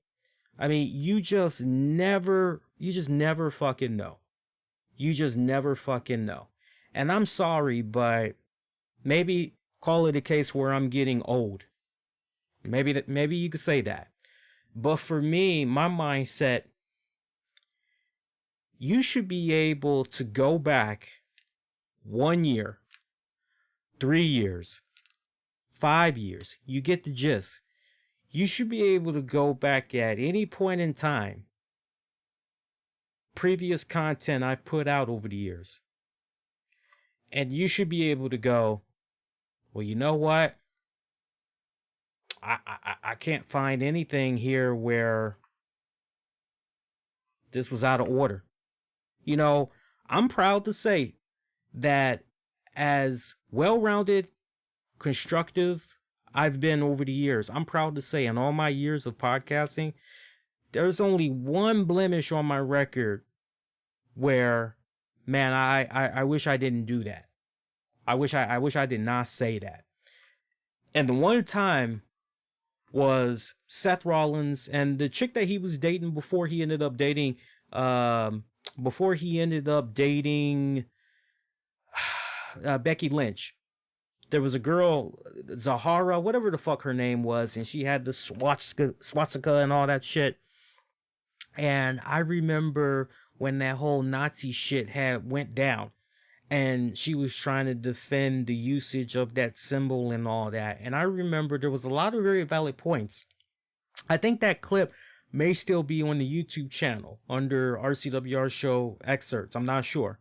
I mean, you just never fucking know. You just never fucking know. And I'm sorry, but maybe call it a case where I'm getting old. Maybe you could say that. But for me, my mindset, you should be able to go back 1 year, 3 years, 5 years. You get the gist. You should be able to go back at any point in time, previous content I've put out over the years. And you should be able to go, well, you know what? I can't find anything here where this was out of order. You know, I'm proud to say that as well-rounded, constructive I've been over the years, I'm proud to say in all my years of podcasting, there's only one blemish on my record where, man, I wish I didn't do that. I wish I did not say that. And the one time was Seth Rollins and the chick that he was dating before he ended up dating Becky Lynch. There was a girl, Zahara, whatever the fuck her name was, and she had the swastika and all that shit. And I remember when that whole Nazi shit went down, and she was trying to defend the usage of that symbol and all that. And I remember there was a lot of very valid points. I think that clip may still be on the YouTube channel under RCWR show excerpts. I'm not sure.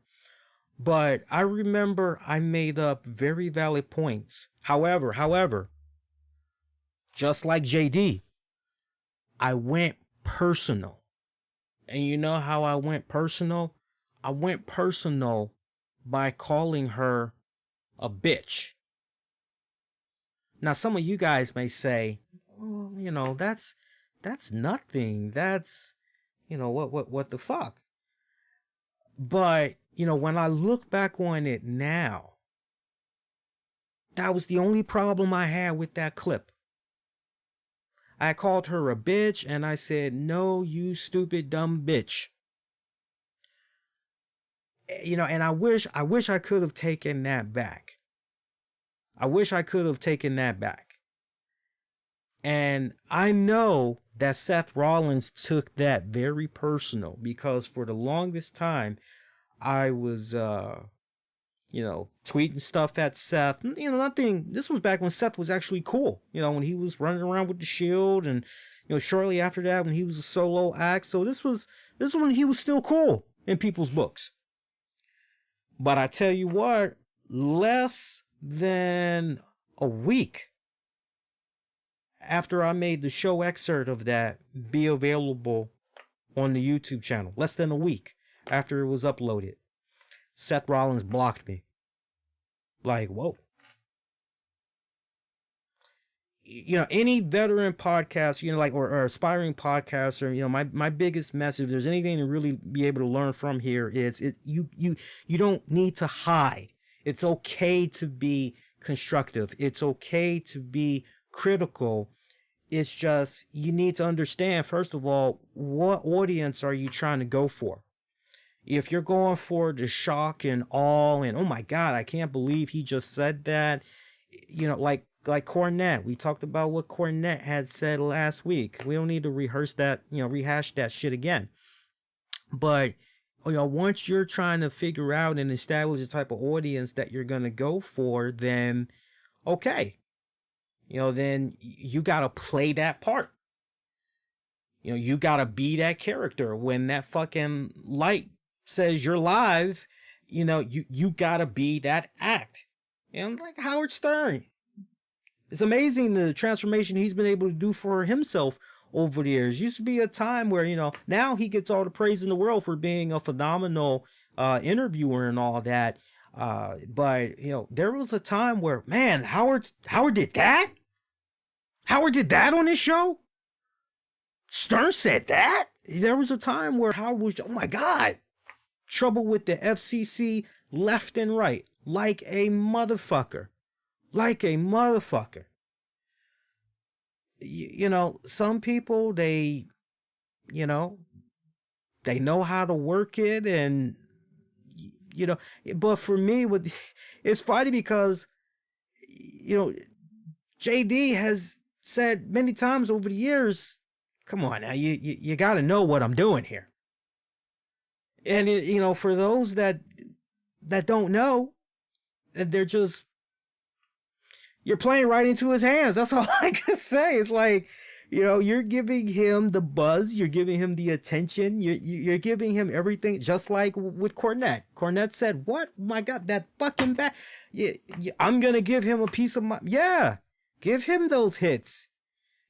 But I remember I made up very valid points. However, just like JD, I went personal. And you know how I went personal? I went personal by calling her a bitch. Now, some of you guys may say, oh, you know, that's nothing. That's, you know, what the fuck? But, you know, when I look back on it now, that was the only problem I had with that clip. I called her a bitch and I said, no, you stupid dumb bitch. You know, and I wish I could have taken that back. I wish I could have taken that back. And I know that Seth Rollins took that very personal, because for the longest time I was tweeting stuff at Seth. Nothing. This was back when Seth was actually cool. When he was running around with the Shield, and shortly after that, when he was a solo act. So this was when he was still cool in people's books. But I tell you what, less than a week after I made the show excerpt of that be available on the YouTube channel, less than a week after it was uploaded, Seth Rollins blocked me. Like, whoa. Any veteran podcaster, or aspiring podcaster, my biggest message, if there's anything to really be able to learn from here, is you don't need to hide. It's okay to be constructive. It's okay to be critical. It's just, you need to understand, first of all, what audience are you trying to go for? If you're going for the shock and awe and, oh my God, I can't believe he just said that, like Cornette. We talked about what Cornette had said last week. We don't need to rehash that shit again. But, once you're trying to figure out and establish the type of audience that you're going to go for, then, okay. Then you got to play that part. You got to be that character. When that fucking light says you're live, you got to be that act. And like Howard Stern, it's amazing the transformation he's been able to do for himself over the years. Used to be a time where, now he gets all the praise in the world for being a phenomenal interviewer and all that. But there was a time where, man, Howard did that? Howard did that on his show? Stern said that? There was a time where Howard was, oh my God, trouble with the FCC left and right. Like a motherfucker. Like a motherfucker. Some people, they know how to work it, and, but for me, it's funny because, JD has said many times over the years, come on now, you got to know what I'm doing here. And, for those that don't know, they're just, you're playing right into his hands. That's all I can say. It's like, you're giving him the buzz. You're giving him the attention. You're giving him everything, just like with Cornette. Cornette said, what? My God, that fucking bad. I'm going to give him a piece of my... Yeah, give him those hits.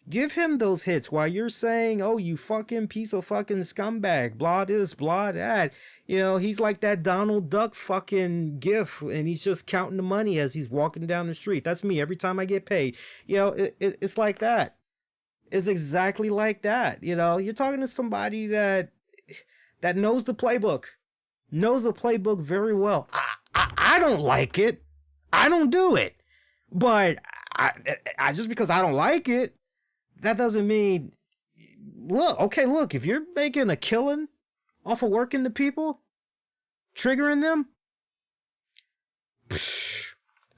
Give him those hits while you're saying, oh, you fucking piece of fucking scumbag, blah this, blah that. He's like that Donald Duck fucking gif, and he's just counting the money as he's walking down the street. That's me every time I get paid. It's like that. It's exactly like that. You're talking to somebody that knows the playbook. Knows the playbook very well. I don't like it. I don't do it. But I just because I don't like it, that doesn't mean, look, if you're making a killing off of working the people, triggering them,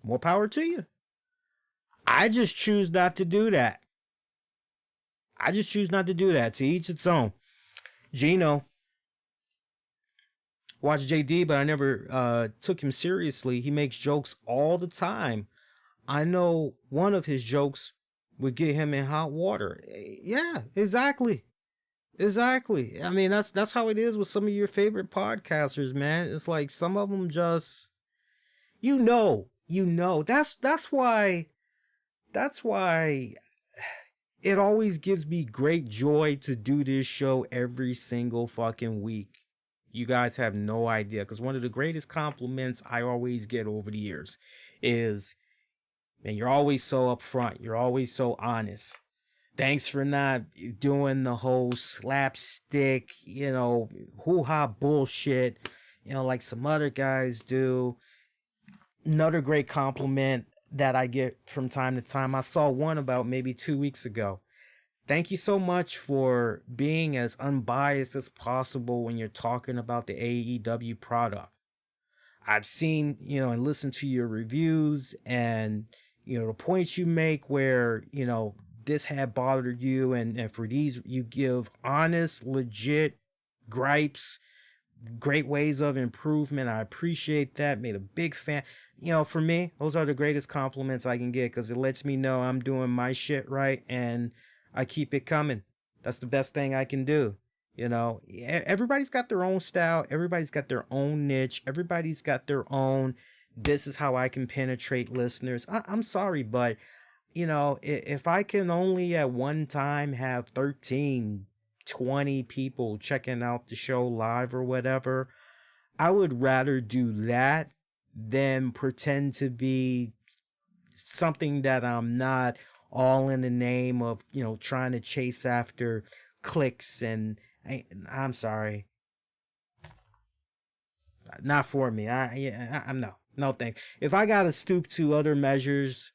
more power to you. I just choose not to do that. To each its own. Gino, watch JD, but I never took him seriously. He makes jokes all the time. I know one of his jokes would get him in hot water. Yeah, exactly. I mean, that's how it is with some of your favorite podcasters, man. It's like some of them just, that's why it always gives me great joy to do this show every single fucking week. You guys have no idea, because one of the greatest compliments I always get over the years is, man, you're always so upfront. You're always so honest. Thanks for not doing the whole slapstick, hoo-ha bullshit, like some other guys do. Another great compliment that I get from time to time. I saw one about maybe 2 weeks ago. Thank you so much for being as unbiased as possible when you're talking about the AEW product. I've seen, and listened to your reviews, and, the points you make where, this had bothered you, and for these you give honest, legit gripes, great ways of improvement. I appreciate that. Made a big fan. You know, for me, those are the greatest compliments I can get, because it lets me know I'm doing my shit right and I keep it coming. That's the best thing I can do. You know, everybody's got their own style. Everybody's got their own niche. Everybody's got their own, this is how I can penetrate listeners. I'm sorry, but, you know, if I can only at one time have 13, 20 people checking out the show live or whatever, I would rather do that than pretend to be something that I'm not, all in the name of, you know, trying to chase after clicks. And I'm sorry, not for me. I'm no thanks. If I gotta stoop to other measures,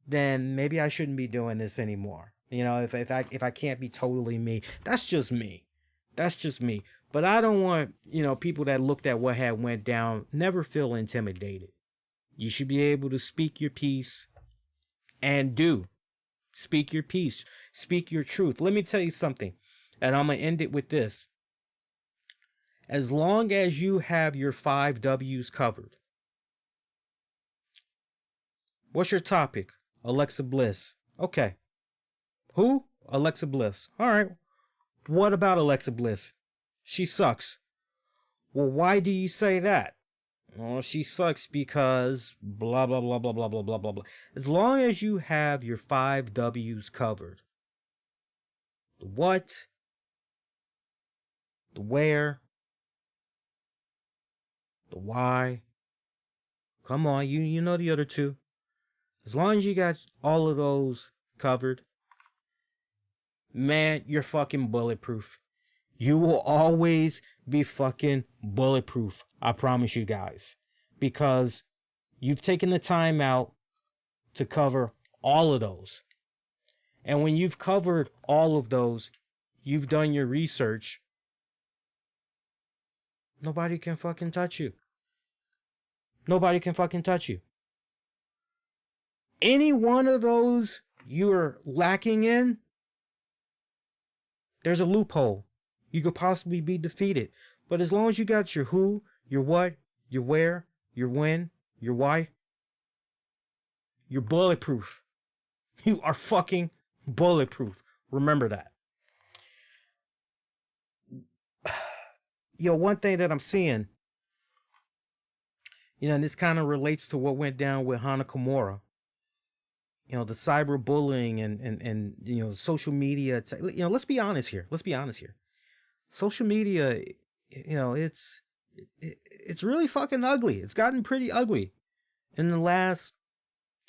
then maybe I shouldn't be doing this anymore. You know, if I can't be totally me, that's just me. That's just me. But I don't want, you know, people that looked at what had went down never feel intimidated. You should be able to speak your piece and do. Speak your piece. Speak your truth. Let me tell you something, and I'm going to end it with this. As long as you have your 5 W's covered. What's your topic? Alexa Bliss. Okay. Who? Alexa Bliss. All right. What about Alexa Bliss? She sucks. Well, why do you say that? Well, she sucks because blah, blah, blah, blah, blah, blah, blah, blah, blah. As long as you have your 5 W's covered. The what, the where, the why. Come on, you know the other 2. As long as you got all of those covered, man, you're fucking bulletproof. You will always be fucking bulletproof. I promise you guys. Because you've taken the time out to cover all of those. And when you've covered all of those, you've done your research. Nobody can fucking touch you. Nobody can fucking touch you. Any one of those you're lacking in, there's a loophole. You could possibly be defeated. But as long as you got your who, your what, your where, your when, your why, you're bulletproof. You are fucking bulletproof. Remember that. Yo, one thing that I'm seeing, you know, and this kind of relates to what went down with Hana Kimura. You know, the cyberbullying and you know, social media. You know, let's be honest here. Let's be honest here. Social media, you know, it's really fucking ugly. It's gotten pretty ugly in the last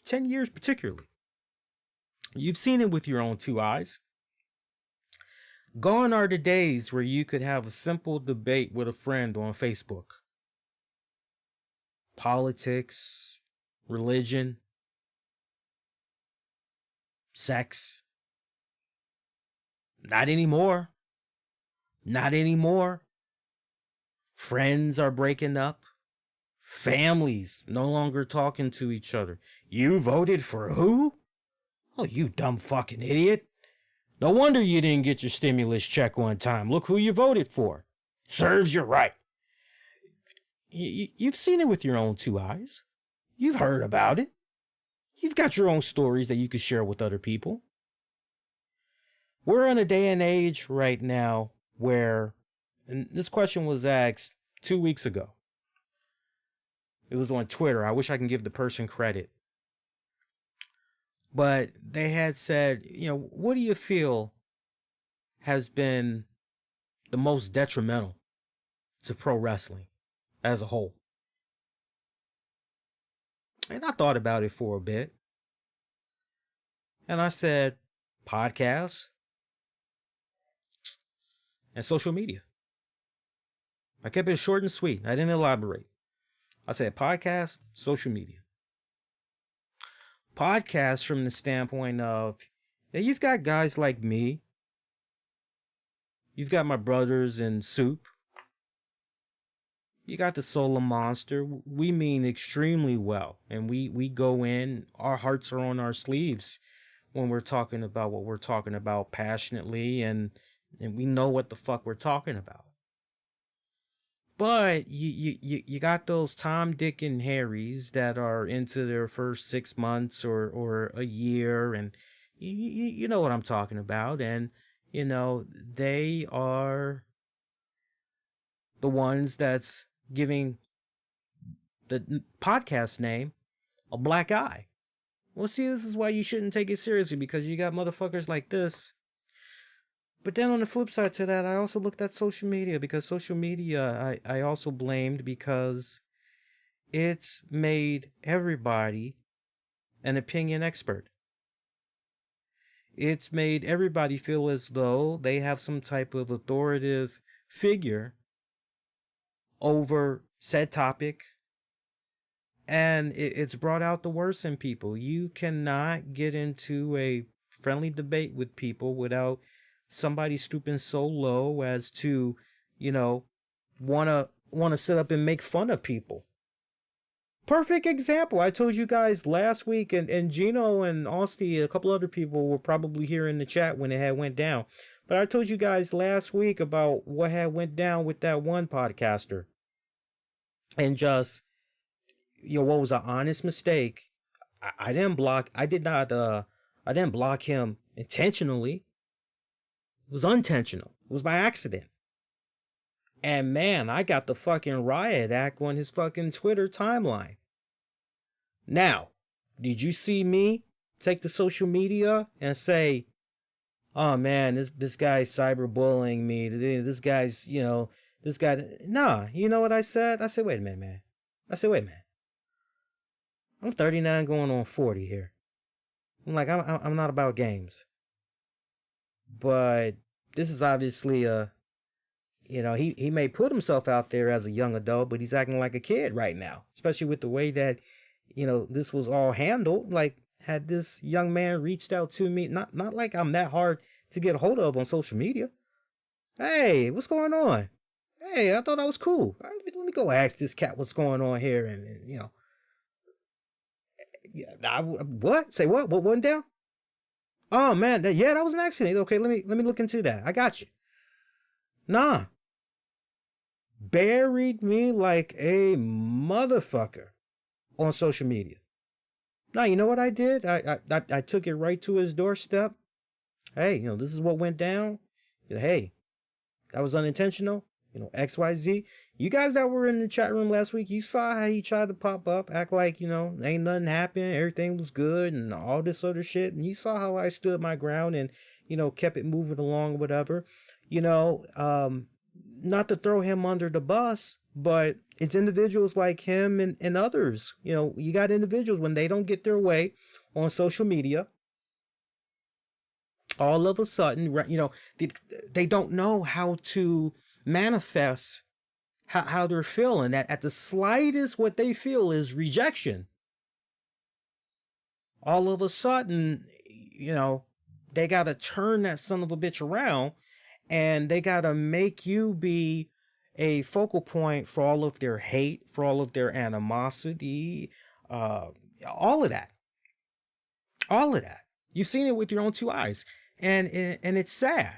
10 years particularly. You've seen it with your own 2 eyes. Gone are the days where you could have a simple debate with a friend on Facebook. Politics, religion, sex. Not anymore. Not anymore. Friends are breaking up. Families no longer talking to each other. You voted for who? Oh, you dumb fucking idiot. No wonder you didn't get your stimulus check on time. Look who you voted for. Serves you right. You've seen it with your own 2 eyes. You've heard about it. You've got your own stories that you can share with other people. We're in a day and age right now where, and this question was asked 2 weeks ago. It was on Twitter. I wish I can give the person credit. But they had said, you know, what do you feel has been the most detrimental to pro wrestling as a whole? And I thought about it for a bit. And I said, podcasts and social media. I kept it short and sweet. I didn't elaborate. I said podcast, social media. Podcasts from the standpoint of, yeah, you've got guys like me. You've got my brothers in Soup. You got the Solar Monster. We mean extremely well. And we go in, our hearts are on our sleeves when we're talking about what we're talking about passionately, and we know what the fuck we're talking about. But you got those Tom, Dick, and Harrys that are into their first 6 months or a year, and you know what I'm talking about, and you know they are the ones that's giving the podcast name a black eye. Well, see, this is why you shouldn't take it seriously, because you got motherfuckers like this. But then on the flip side to that, I also looked at social media, because social media I also blamed because it's made everybody an opinion expert. It's made everybody feel as though they have some type of authoritative figure over said topic. And it's brought out the worst in people. You cannot get into a friendly debate with people without somebody stooping so low as to, you know, wanna sit up and make fun of people. Perfect example. I told you guys last week, and Gino and Austie, a couple other people were probably here in the chat when it had went down. But I told you guys last week about what had went down with that one podcaster. And just, you know, what was an honest mistake. I didn't block him intentionally. It was unintentional. It was by accident. And man, I got the fucking riot act on his fucking Twitter timeline. Now, did you see me take to social media and say, oh man, this guy's cyberbullying me. This guy's, you know, this guy. Nah, you know what I said? I said, wait a minute, man. I'm 39 going on 40 here. I'm like, I'm not about games. But this is obviously you know, he may put himself out there as a young adult, but he's acting like a kid right now, especially with the way that, you know, this was all handled. Like, had this young man reached out to me, not like I'm that hard to get a hold of on social media. Hey, what's going on? Hey, I thought I was cool. Let me go ask this cat what's going on here, and you know. Yeah, what? Say what? What went down? Oh man, that was an accident. Okay, let me look into that. I got you. Nah. Buried me like a motherfucker on social media. Now, you know what I did? I took it right to his doorstep. Hey, you know, this is what went down. Hey, that was unintentional. You know, XYZ. You guys that were in the chat room last week, you saw how he tried to pop up, act like, you know, ain't nothing happened, everything was good, and all this other shit. And you saw how I stood my ground and, you know, kept it moving along, whatever. You know, not to throw him under the bus, but it's individuals like him and others. You know, you got individuals, when they don't get their way on social media, all of a sudden, you know, they don't know how to manifest how they're feeling. That at the slightest, what they feel is rejection. All of a sudden, you know, they got to turn that son of a bitch around, and they got to make you be a focal point for all of their hate, for all of their animosity, all of that. All of that. You've seen it with your own two eyes. And it's sad.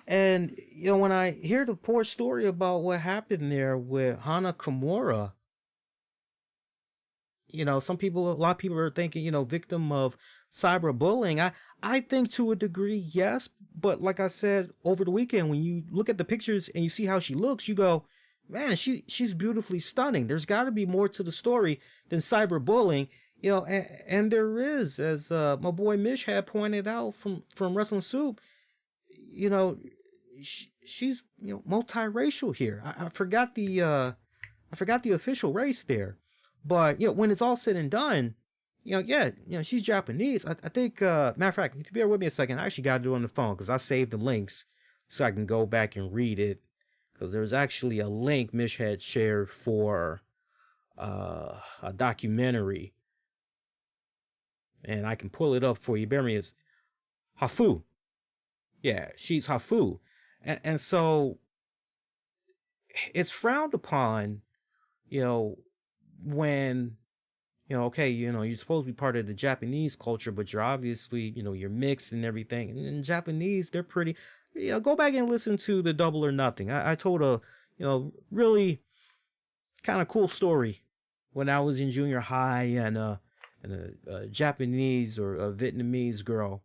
And, you know, when I hear the poor story about what happened there with Hana Kimura, you know, a lot of people are thinking, you know, victim of cyberbullying. I think to a degree, yes. But like I said, over the weekend, when you look at the pictures and you see how she looks, you go, man, she's beautifully stunning. There's got to be more to the story than cyberbullying. You know, and there is, as my boy Mish had pointed out from Wrestling Soup, you know, she's, you know, multiracial here. I forgot the official race there, but you know, when it's all said and done, you know, yeah, you know, she's Japanese. I think, matter of fact, bear with me a second. I actually got it on the phone because I saved the links so I can go back and read it, because there's actually a link Mish had shared for a documentary. And I can pull it up for you. Bear me, it's Hafu. Yeah, she's Hafu. And so it's frowned upon, you know, when okay, you're supposed to be part of the Japanese culture, but you're obviously, you're mixed and everything. And in Japanese, they're pretty, go back and listen to the Double or Nothing. I told a, really kind of cool story when I was in junior high, and a Japanese or a Vietnamese girl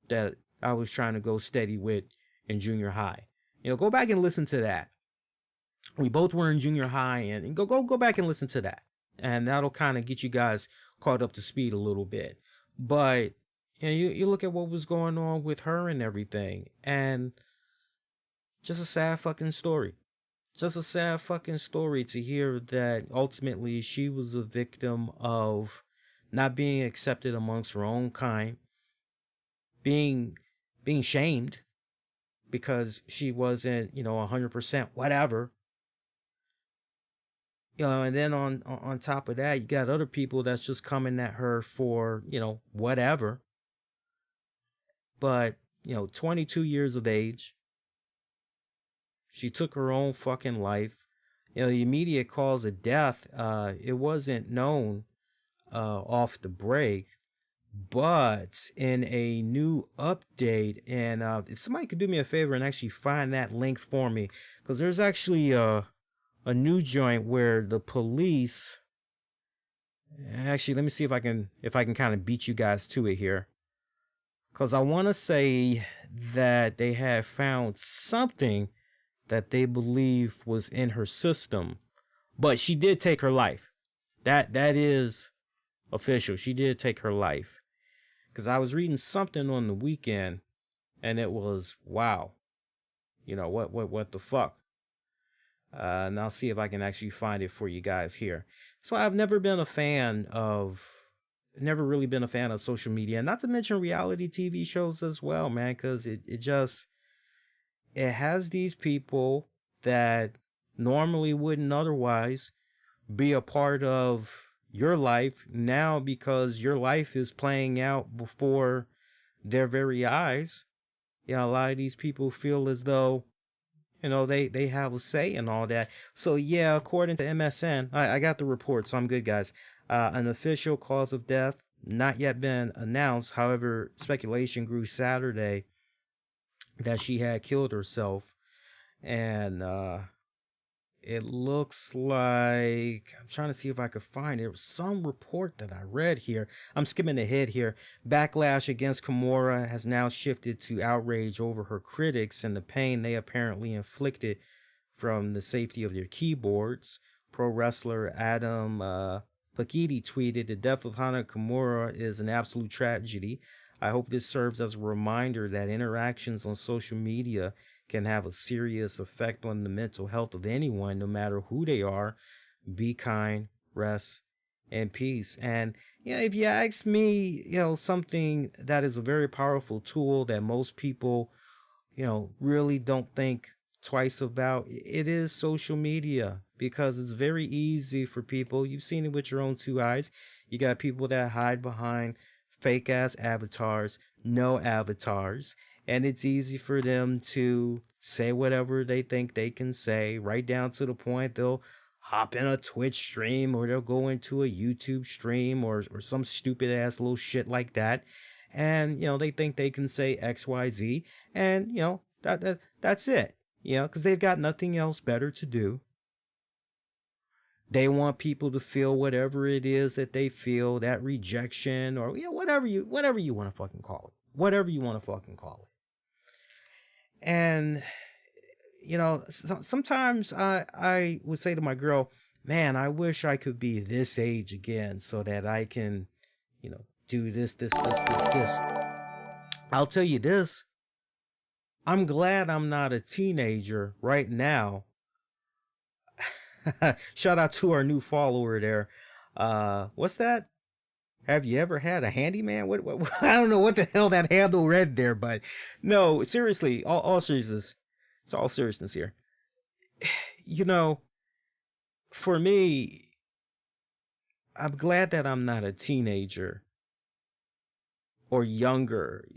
that I was trying to go steady with in junior high. Go back and listen to that. We both were in junior high, and go back and listen to that. And that'll kind of get you guys caught up to speed a little bit. But you look at what was going on with her and everything, and just a sad fucking story. Just a sad fucking story to hear that ultimately she was a victim of not being accepted amongst her own kind, being shamed because she wasn't, 100% whatever. And then on top of that, you got other people that's just coming at her for, whatever. But, 22 years of age, she took her own fucking life. The immediate cause of death, it wasn't known off the break, but in a new update, and if somebody could do me a favor and actually find that link for me, because there's actually a new joint where the police, actually, let me see if I can kind of beat you guys to it here, because I want to say that they have found something that they believe was in her system, but she did take her life. That is official. She did take her life, because I was reading something on the weekend, and it was, wow, what the fuck. And I'll see if I can actually find it for you guys here. So I've never really been a fan of social media, not to mention reality TV shows as well, man, because it has these people that normally wouldn't otherwise be a part of your life now, because your life is playing out before their very eyes. A lot of these people feel as though, they have a say in all that. So yeah, according to MSN, I got the report, so I'm good, guys. An official cause of death not yet been announced. However, speculation grew Saturday that she had killed herself, and it looks like, I'm trying to see if I could find it. There was some report that I read here. I'm skimming ahead here. Backlash against Kimura has now shifted to outrage over her critics and the pain they apparently inflicted from the safety of their keyboards. Pro wrestler Adam Paquiti tweeted, "The death of Hana Kimura is an absolute tragedy. I hope this serves as a reminder that interactions on social media can have a serious effect on the mental health of anyone, no matter who they are. Be kind, rest in peace." And if you ask me, something that is a very powerful tool that most people, really don't think twice about, it is social media, because it's very easy for people. You've seen it with your own two eyes. You got people that hide behind fake ass avatars, no avatars, and it's easy for them to say whatever they think they can say, right down to the point they'll hop in a Twitch stream, or they'll go into a YouTube stream, or some stupid ass little shit like that, and they think they can say XYZ, and that's it, because they've got nothing else better to do. They want people to feel whatever it is that they feel, that rejection, or whatever you want to fucking call it. Whatever you want to fucking call it. And sometimes I would say to my girl, man, I wish I could be this age again so that I can, do this. I'll tell you this. I'm glad I'm not a teenager right now. Shout out to our new follower there. What's that? Have you ever had a handyman? What I don't know what the hell that handle read there, but no, seriously, all seriousness. It's all seriousness here. For me, I'm glad that I'm not a teenager or younger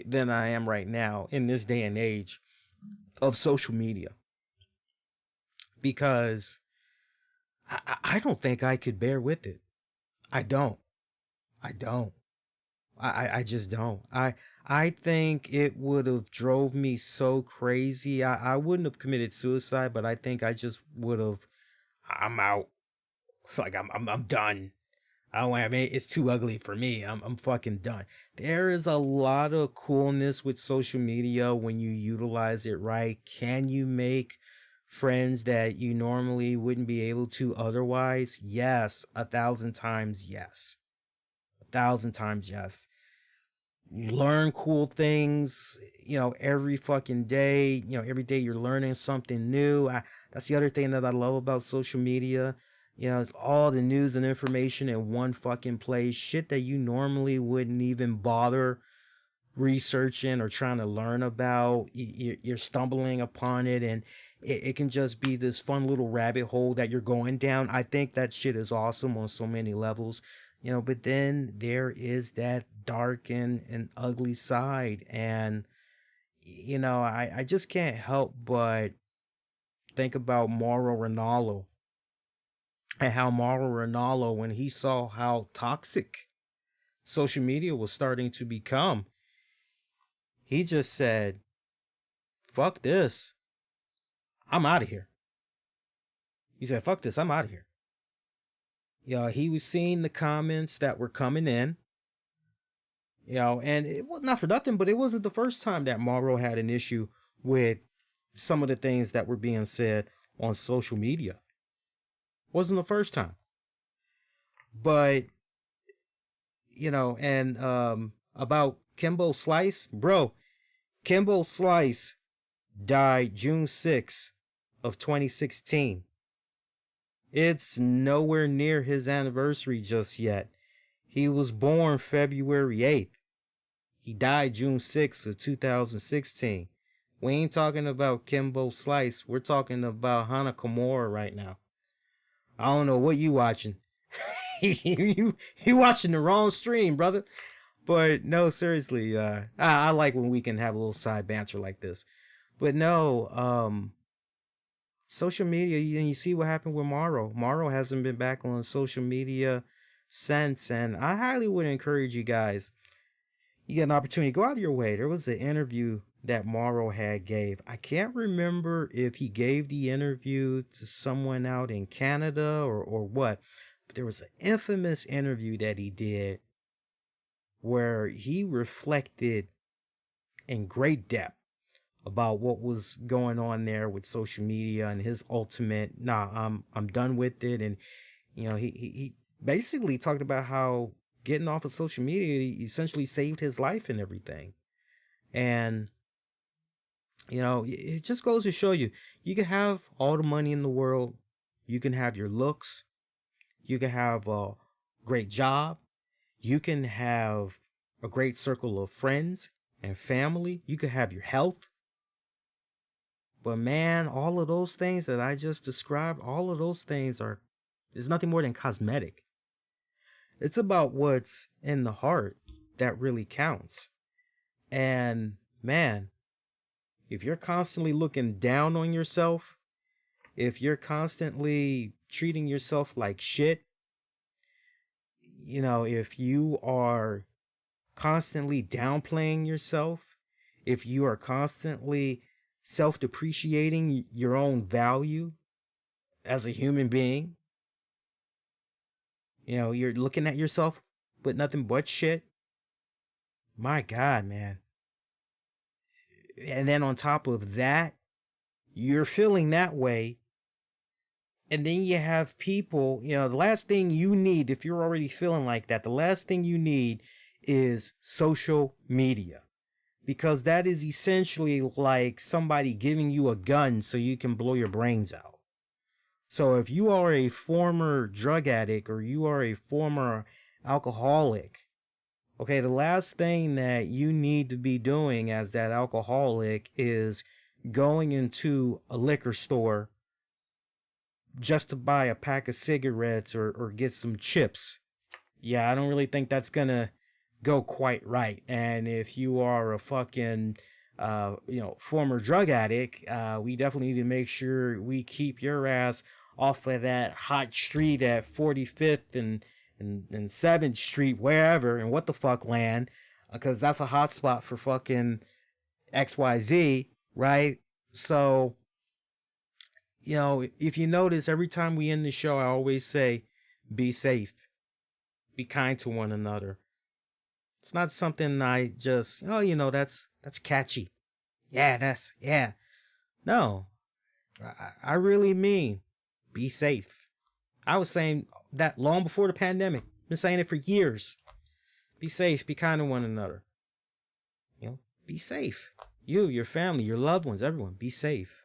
than I am right now in this day and age of social media, because I don't think I could bear with it. I don't. I don't. I just don't. I think it would have drove me so crazy. I wouldn't have committed suicide, but I think I just would have. I'm out. Like I'm done. I don't have any, it's too ugly for me. I'm fucking done. There is a lot of coolness with social media when you utilize it right. Can you make friends that you normally wouldn't be able to otherwise? Yes, 1,000 times yes. 1,000 times yes. You learn cool things, every fucking day. Every day you're learning something new. That's the other thing that I love about social media. It's all the news and information in one fucking place. Shit that you normally wouldn't even bother researching or trying to learn about. You're stumbling upon it, and it can just be this fun little rabbit hole that you're going down. I think that shit is awesome on so many levels. But then there is that dark and ugly side. And, I just can't help but think about Mauro Ronaldo and how Mauro Ronaldo, when he saw how toxic social media was starting to become, he just said, fuck this. I'm out of here. He said, fuck this. I'm out of here. He was seeing the comments that were coming in. And it was not for nothing, but it wasn't the first time that Mauro had an issue with some of the things that were being said on social media. Wasn't the first time. But, and about Kimbo Slice, bro, Kimbo Slice died June 6th of 2016. It's nowhere near his anniversary just yet. He was born February 8th. He died June 6th of 2016. We ain't talking about Kimbo Slice. We're talking about Hana Kimura right now. I don't know what you watching. you watching the wrong stream, brother. But no, seriously, I like when we can have a little side banter like this. But no, social media, and you see what happened with Mauro. Mauro hasn't been back on social media since, and I highly would encourage you guys. You get an opportunity, go out of your way. There was an interview that Mauro had gave. I can't remember if he gave the interview to someone out in Canada or what, but there was an infamous interview that he did where he reflected in great depth about what was going on there with social media and his ultimate, I'm done with it. And he basically talked about how getting off of social media essentially saved his life and everything. And it just goes to show you, you can have all the money in the world, you can have your looks, you can have a great job, you can have a great circle of friends and family, you can have your health. But man, all of those things that I just described, all of those things is nothing more than cosmetic. It's about what's in the heart that really counts. And man, if you're constantly looking down on yourself, if you're constantly treating yourself like shit, if you are constantly downplaying yourself, if you are constantly self-depreciating your own value as a human being, you're looking at yourself with nothing but shit. My God, man. And then on top of that, you're feeling that way. And then you have people, the last thing you need, if you're already feeling like that, the last thing you need is social media. Because that is essentially like somebody giving you a gun so you can blow your brains out. So if you are a former drug addict or you are a former alcoholic, okay, the last thing that you need to be doing as that alcoholic is going into a liquor store just to buy a pack of cigarettes or get some chips. Yeah, I don't really think that's gonna go quite right. And if you are a fucking former drug addict, we definitely need to make sure we keep your ass off of that hot street at 45th in 7th Street, wherever, and what the fuck land, because that's a hot spot for fucking XYZ, right? So, you know, if you notice, every time we end the show, I always say, be safe, be kind to one another. It's not something I just, oh, you know, that's catchy. Yeah. No, I really mean, be safe. I was saying that long before the pandemic. Been saying it for years. Be safe, be kind to one another. You know, be safe. You, your family, your loved ones, everyone, be safe.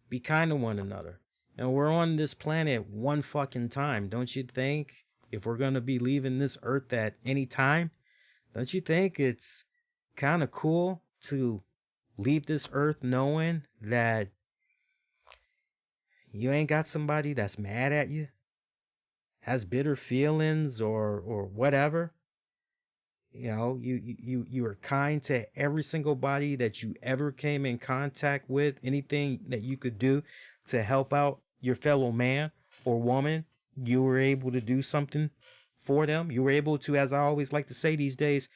Be kind to one another. And we're on this planet one fucking time. Don't you think if we're going to be leaving this earth at any time, don't you think it's kind of cool to leave this earth knowing that you ain't got somebody that's mad at you, has bitter feelings or whatever? You know, you are kind to every single body that you ever came in contact with. Anything that you could do to help out your fellow man or woman, you were able to do something for them. You were able to, as I always like to say these days,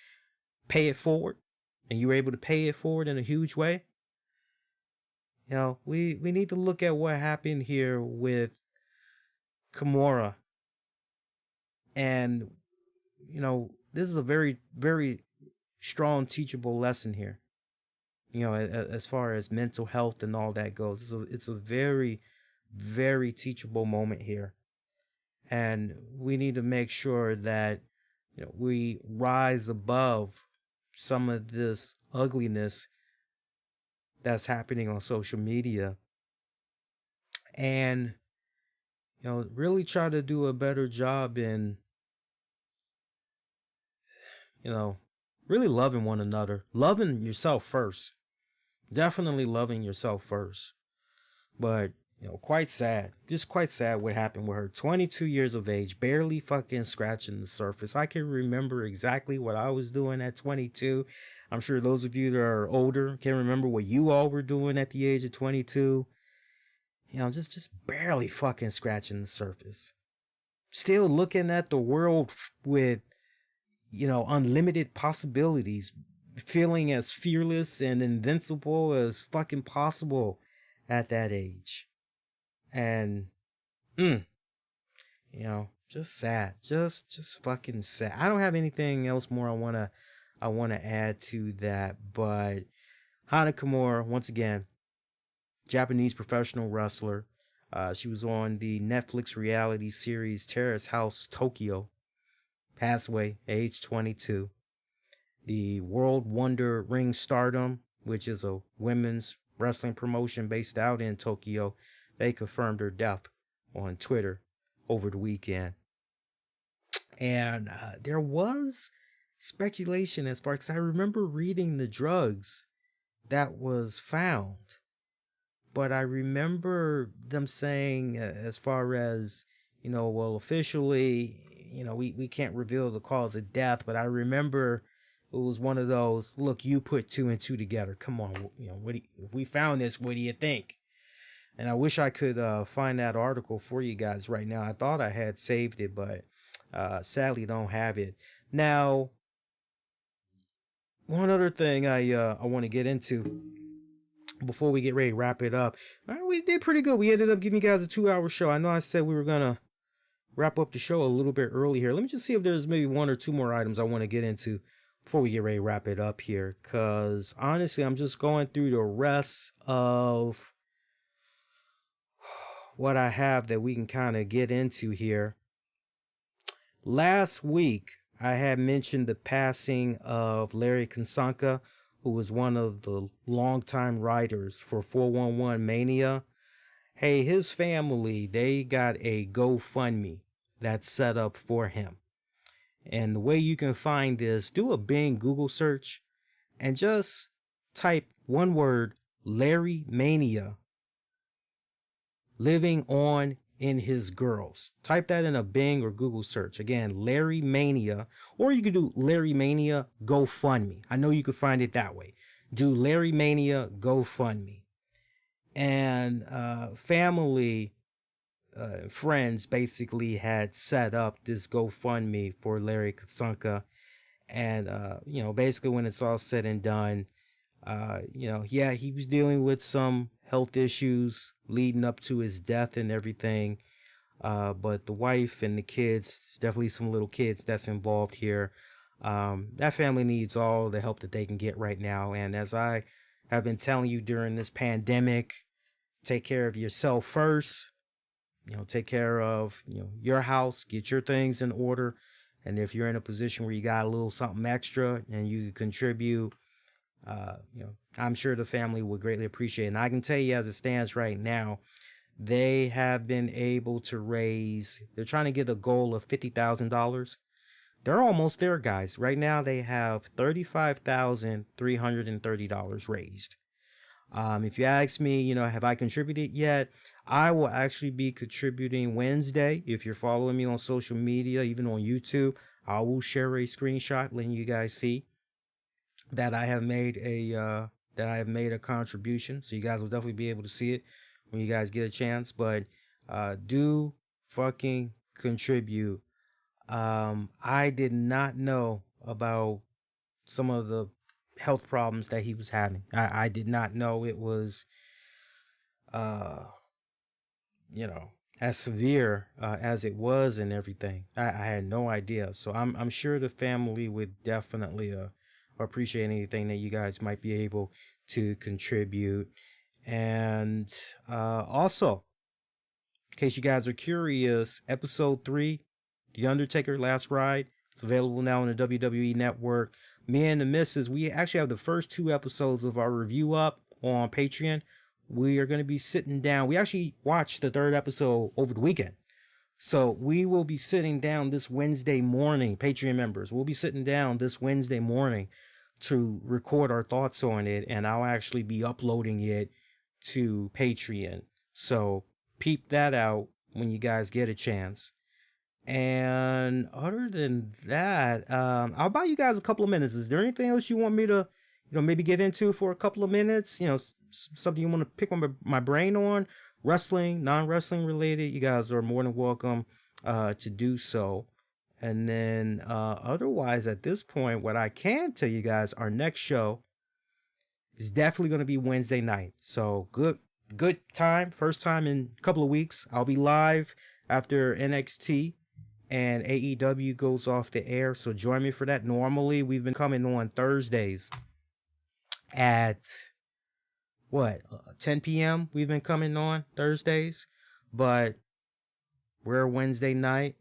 pay it forward. And you were able to pay it forward in a huge way. You know, we need to look at what happened here with Kimura. And, you know, this is a very, very strong teachable lesson here. You know, as far as mental health and all that goes, it's a very, very teachable moment here. And we need to make sure that, you know, we rise above some of this ugliness that's happening on social media, and, you know, really try to do a better job in, you know, really loving one another, loving yourself first, definitely loving yourself first. But, you know, quite sad, just quite sad what happened with her. 22 years of age, barely fucking scratching the surface. I can remember exactly what I was doing at 22. I'm sure those of you that are older can remember what you all were doing at the age of 22. You know, just barely fucking scratching the surface. Still looking at the world with, you know, unlimited possibilities. Feeling as fearless and invincible as fucking possible at that age. And, you know, just sad. Just fucking sad. I don't have anything else more I want to add to that, but Hana Kimura, once again, Japanese professional wrestler. She was on the Netflix reality series Terrace House Tokyo. Passed away, age 22. The World Wonder Ring Stardom, which is a women's wrestling promotion based out in Tokyo, they confirmed her death on Twitter over the weekend. And there was speculation as far, because I remember reading the drugs that was found, but I remember them saying, as far as, you know, well, officially, you know, we can't reveal the cause of death, but I remember it was one of those, look, you put 2 and 2 together, come on, you know, if we found this, what do you think? And I wish I could find that article for you guys right now. I thought I had saved it, but sadly don't have it. Now, one other thing I want to get into before we get ready to wrap it up. We did pretty good. We ended up giving you guys a 2-hour show. I know I said we were going to wrap up the show a little bit early here. Let me just see if there's maybe 1 or 2 more items I want to get into before we get ready to wrap it up here. Because honestly, I'm just going through the rest of what I have that we can kind of get into here. Last week, I had mentioned the passing of Larry Kansanka, who was one of the longtime writers for 411 Mania. Hey, his family, they got a GoFundMe that's set up for him. And the way you can find this, do a Bing Google search and just type one word, Larry Mania, living on in his girls. Type that in a Bing or Google search. Again, Larry Mania, or you could do Larry Mania GoFundMe. I know you could find it that way. Do Larry Mania GoFundMe. And family, friends basically had set up this GoFundMe for Larry Katsunka. And, basically when it's all said and done, yeah, he was dealing with some health issues leading up to his death and everything. But the wife and the kids, definitely some little kids that's involved here. That family needs all the help that they can get right now. And as I have been telling you during this pandemic, take care of yourself first. Take care of, your house, get your things in order. And if you're in a position where you got a little something extra and you contribute, I'm sure the family would greatly appreciate it. And I can tell you as it stands right now, they have been able to raise, they're trying to get a goal of $50,000. They're almost there, guys. Right now they have $35,330 raised. If you ask me, have I contributed yet? I will actually be contributing Wednesday. If you're following me on social media, even on YouTube, I will share a screenshot letting you guys see that I have made a contribution. So you guys will definitely be able to see it when you guys get a chance. But do fucking contribute. I did not know about some of the health problems that he was having. I did not know it was as severe as it was and everything. I had no idea. So I'm sure the family would definitely appreciate anything that you guys might be able to contribute. And also, in case you guys are curious, episode 3, The Undertaker Last Ride, it's available now on the WWE Network. Me and the missus, we actually have the first 2 episodes of our review up on Patreon. We are going to be sitting down. We actually watched the 3rd episode over the weekend. So we will be sitting down this Wednesday morning, Patreon members. We'll be sitting down this Wednesday morning to record our thoughts on it. And I'll actually be uploading it to Patreon. So peep that out when you guys get a chance. And other than that, I'll buy you guys a couple of minutes. Is there anything else you want me to, maybe get into for a couple of minutes? Something you want to pick my brain on? Wrestling, non-wrestling related, you guys are more than welcome to do so. And then otherwise, at this point, what I can tell you guys, our next show is definitely going to be Wednesday night. So good time, first time in a couple of weeks. I'll be live after NXT and AEW goes off the air, so join me for that. Normally we've been coming on Thursdays at 10 p.m. we've been coming on Thursdays, but we're Wednesday night.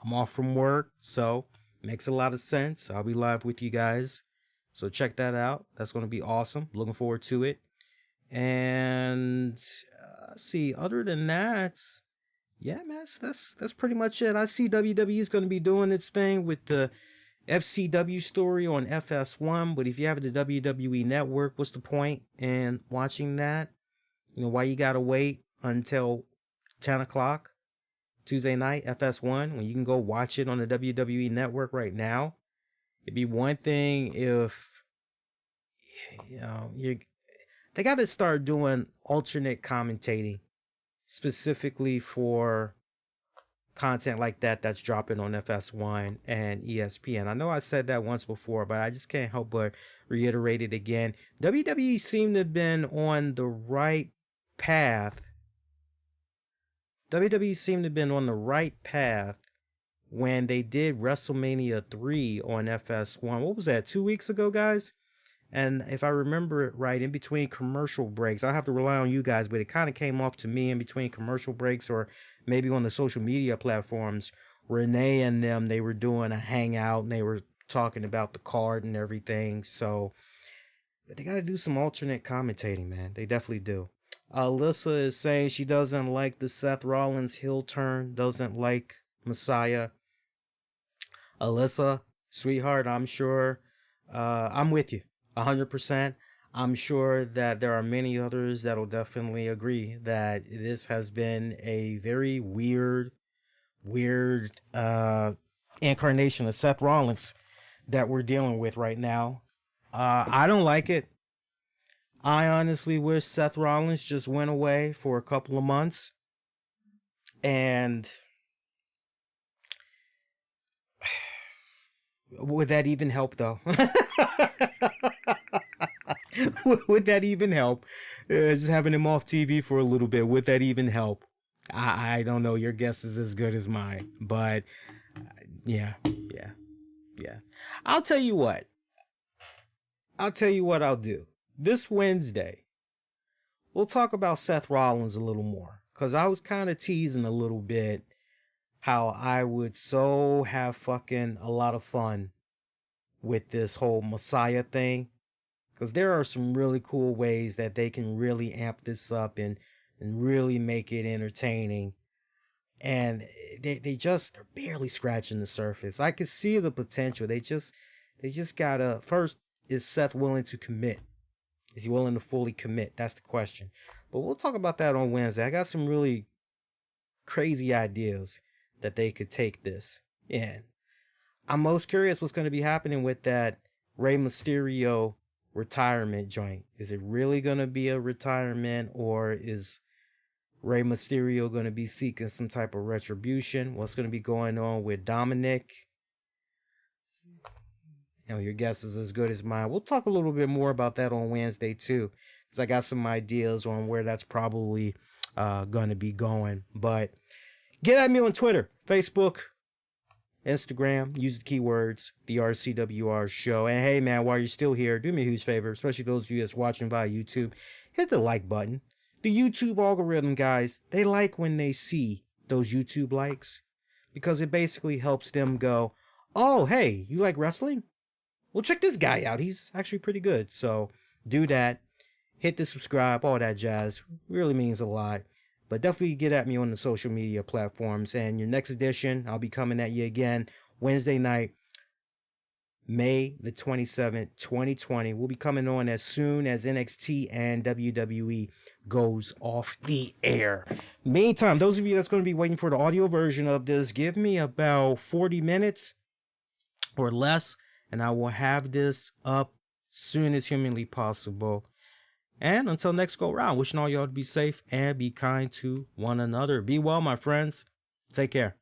I'm off from work, so makes a lot of sense. I'll be live with you guys, so check that out. That's going to be awesome. Looking forward to it. And see, other than that, yeah, man, that's pretty much it. I see WWE is going to be doing its thing with the FCW story on FS1, but if you have the WWE Network, what's the point in watching that? Why you got to wait until 10 o'clock Tuesday night, FS1, when you can go watch it on the WWE Network right now? It'd be one thing if, they got to start doing alternate commentating specifically for content like that's dropping on FS1 and ESPN. I know I said that once before, but I just can't help but reiterate it again. WWE seemed to have been on the right path. WWE seemed to have been on the right path when they did WrestleMania 3 on FS1. What was that, 2 weeks ago, guys? And if I remember it right, in between commercial breaks, I have to rely on you guys, but it kind of came off to me in between commercial breaks or maybe on the social media platforms. Renee and them, they were doing a hangout and they were talking about the card and everything. So they got to do some alternate commentating, man. They definitely do. Alyssa is saying she doesn't like the Seth Rollins heel turn, doesn't like Messiah. Alyssa, sweetheart, I'm sure I'm with you 100%. I'm sure that there are many others that will definitely agree that this has been a very weird incarnation of Seth Rollins that we're dealing with right now. I don't like it. I honestly wish Seth Rollins just went away for a couple of months And would that even help, though? Would that even help? Just having him off TV for a little bit, would that even help? I don't know. Your guess is as good as mine. But yeah. I'll tell you what. I'll do. This Wednesday, we'll talk about Seth Rollins a little more. Because I was kind of teasing a little bit how I would so have fucking a lot of fun with this whole Messiah thing. Because there are some really cool ways that they can really amp this up and really make it entertaining. And they're barely scratching the surface. I can see the potential. They just gotta, first, is Seth willing to commit? Is he willing to fully commit? That's the question. But we'll talk about that on Wednesday. I got some really crazy ideas that they could take this in. I'm most curious what's going to be happening with that Rey Mysterio retirement joint. Is it really going to be a retirement, or is Rey Mysterio going to be seeking some type of retribution? What's going to be going on with Dominic? You know, your guess is as good as mine. We'll talk a little bit more about that on Wednesday too, because I got some ideas on where that's probably going to be going. But get at me on Twitter, Facebook, Instagram. Use the keywords, the RCWR show. And hey, man, while you're still here, do me a huge favor, especially those of you that's watching via YouTube, hit the like button. The YouTube algorithm, guys, they like when they see those YouTube likes, because it basically helps them go, oh, hey, you like wrestling? Well, check this guy out. He's actually pretty good. So do that. Hit the subscribe, all that jazz. Really means a lot. But definitely get at me on the social media platforms. And your next edition, I'll be coming at you again Wednesday night, May the 27th, 2020. We'll be coming on as soon as NXT and WWE goes off the air. Meantime, those of you that's going to be waiting for the audio version of this, give me about 40 minutes or less, and I will have this up soon as humanly possible. And until next go round, wishing all y'all to be safe and be kind to one another. Be well, my friends. Take care.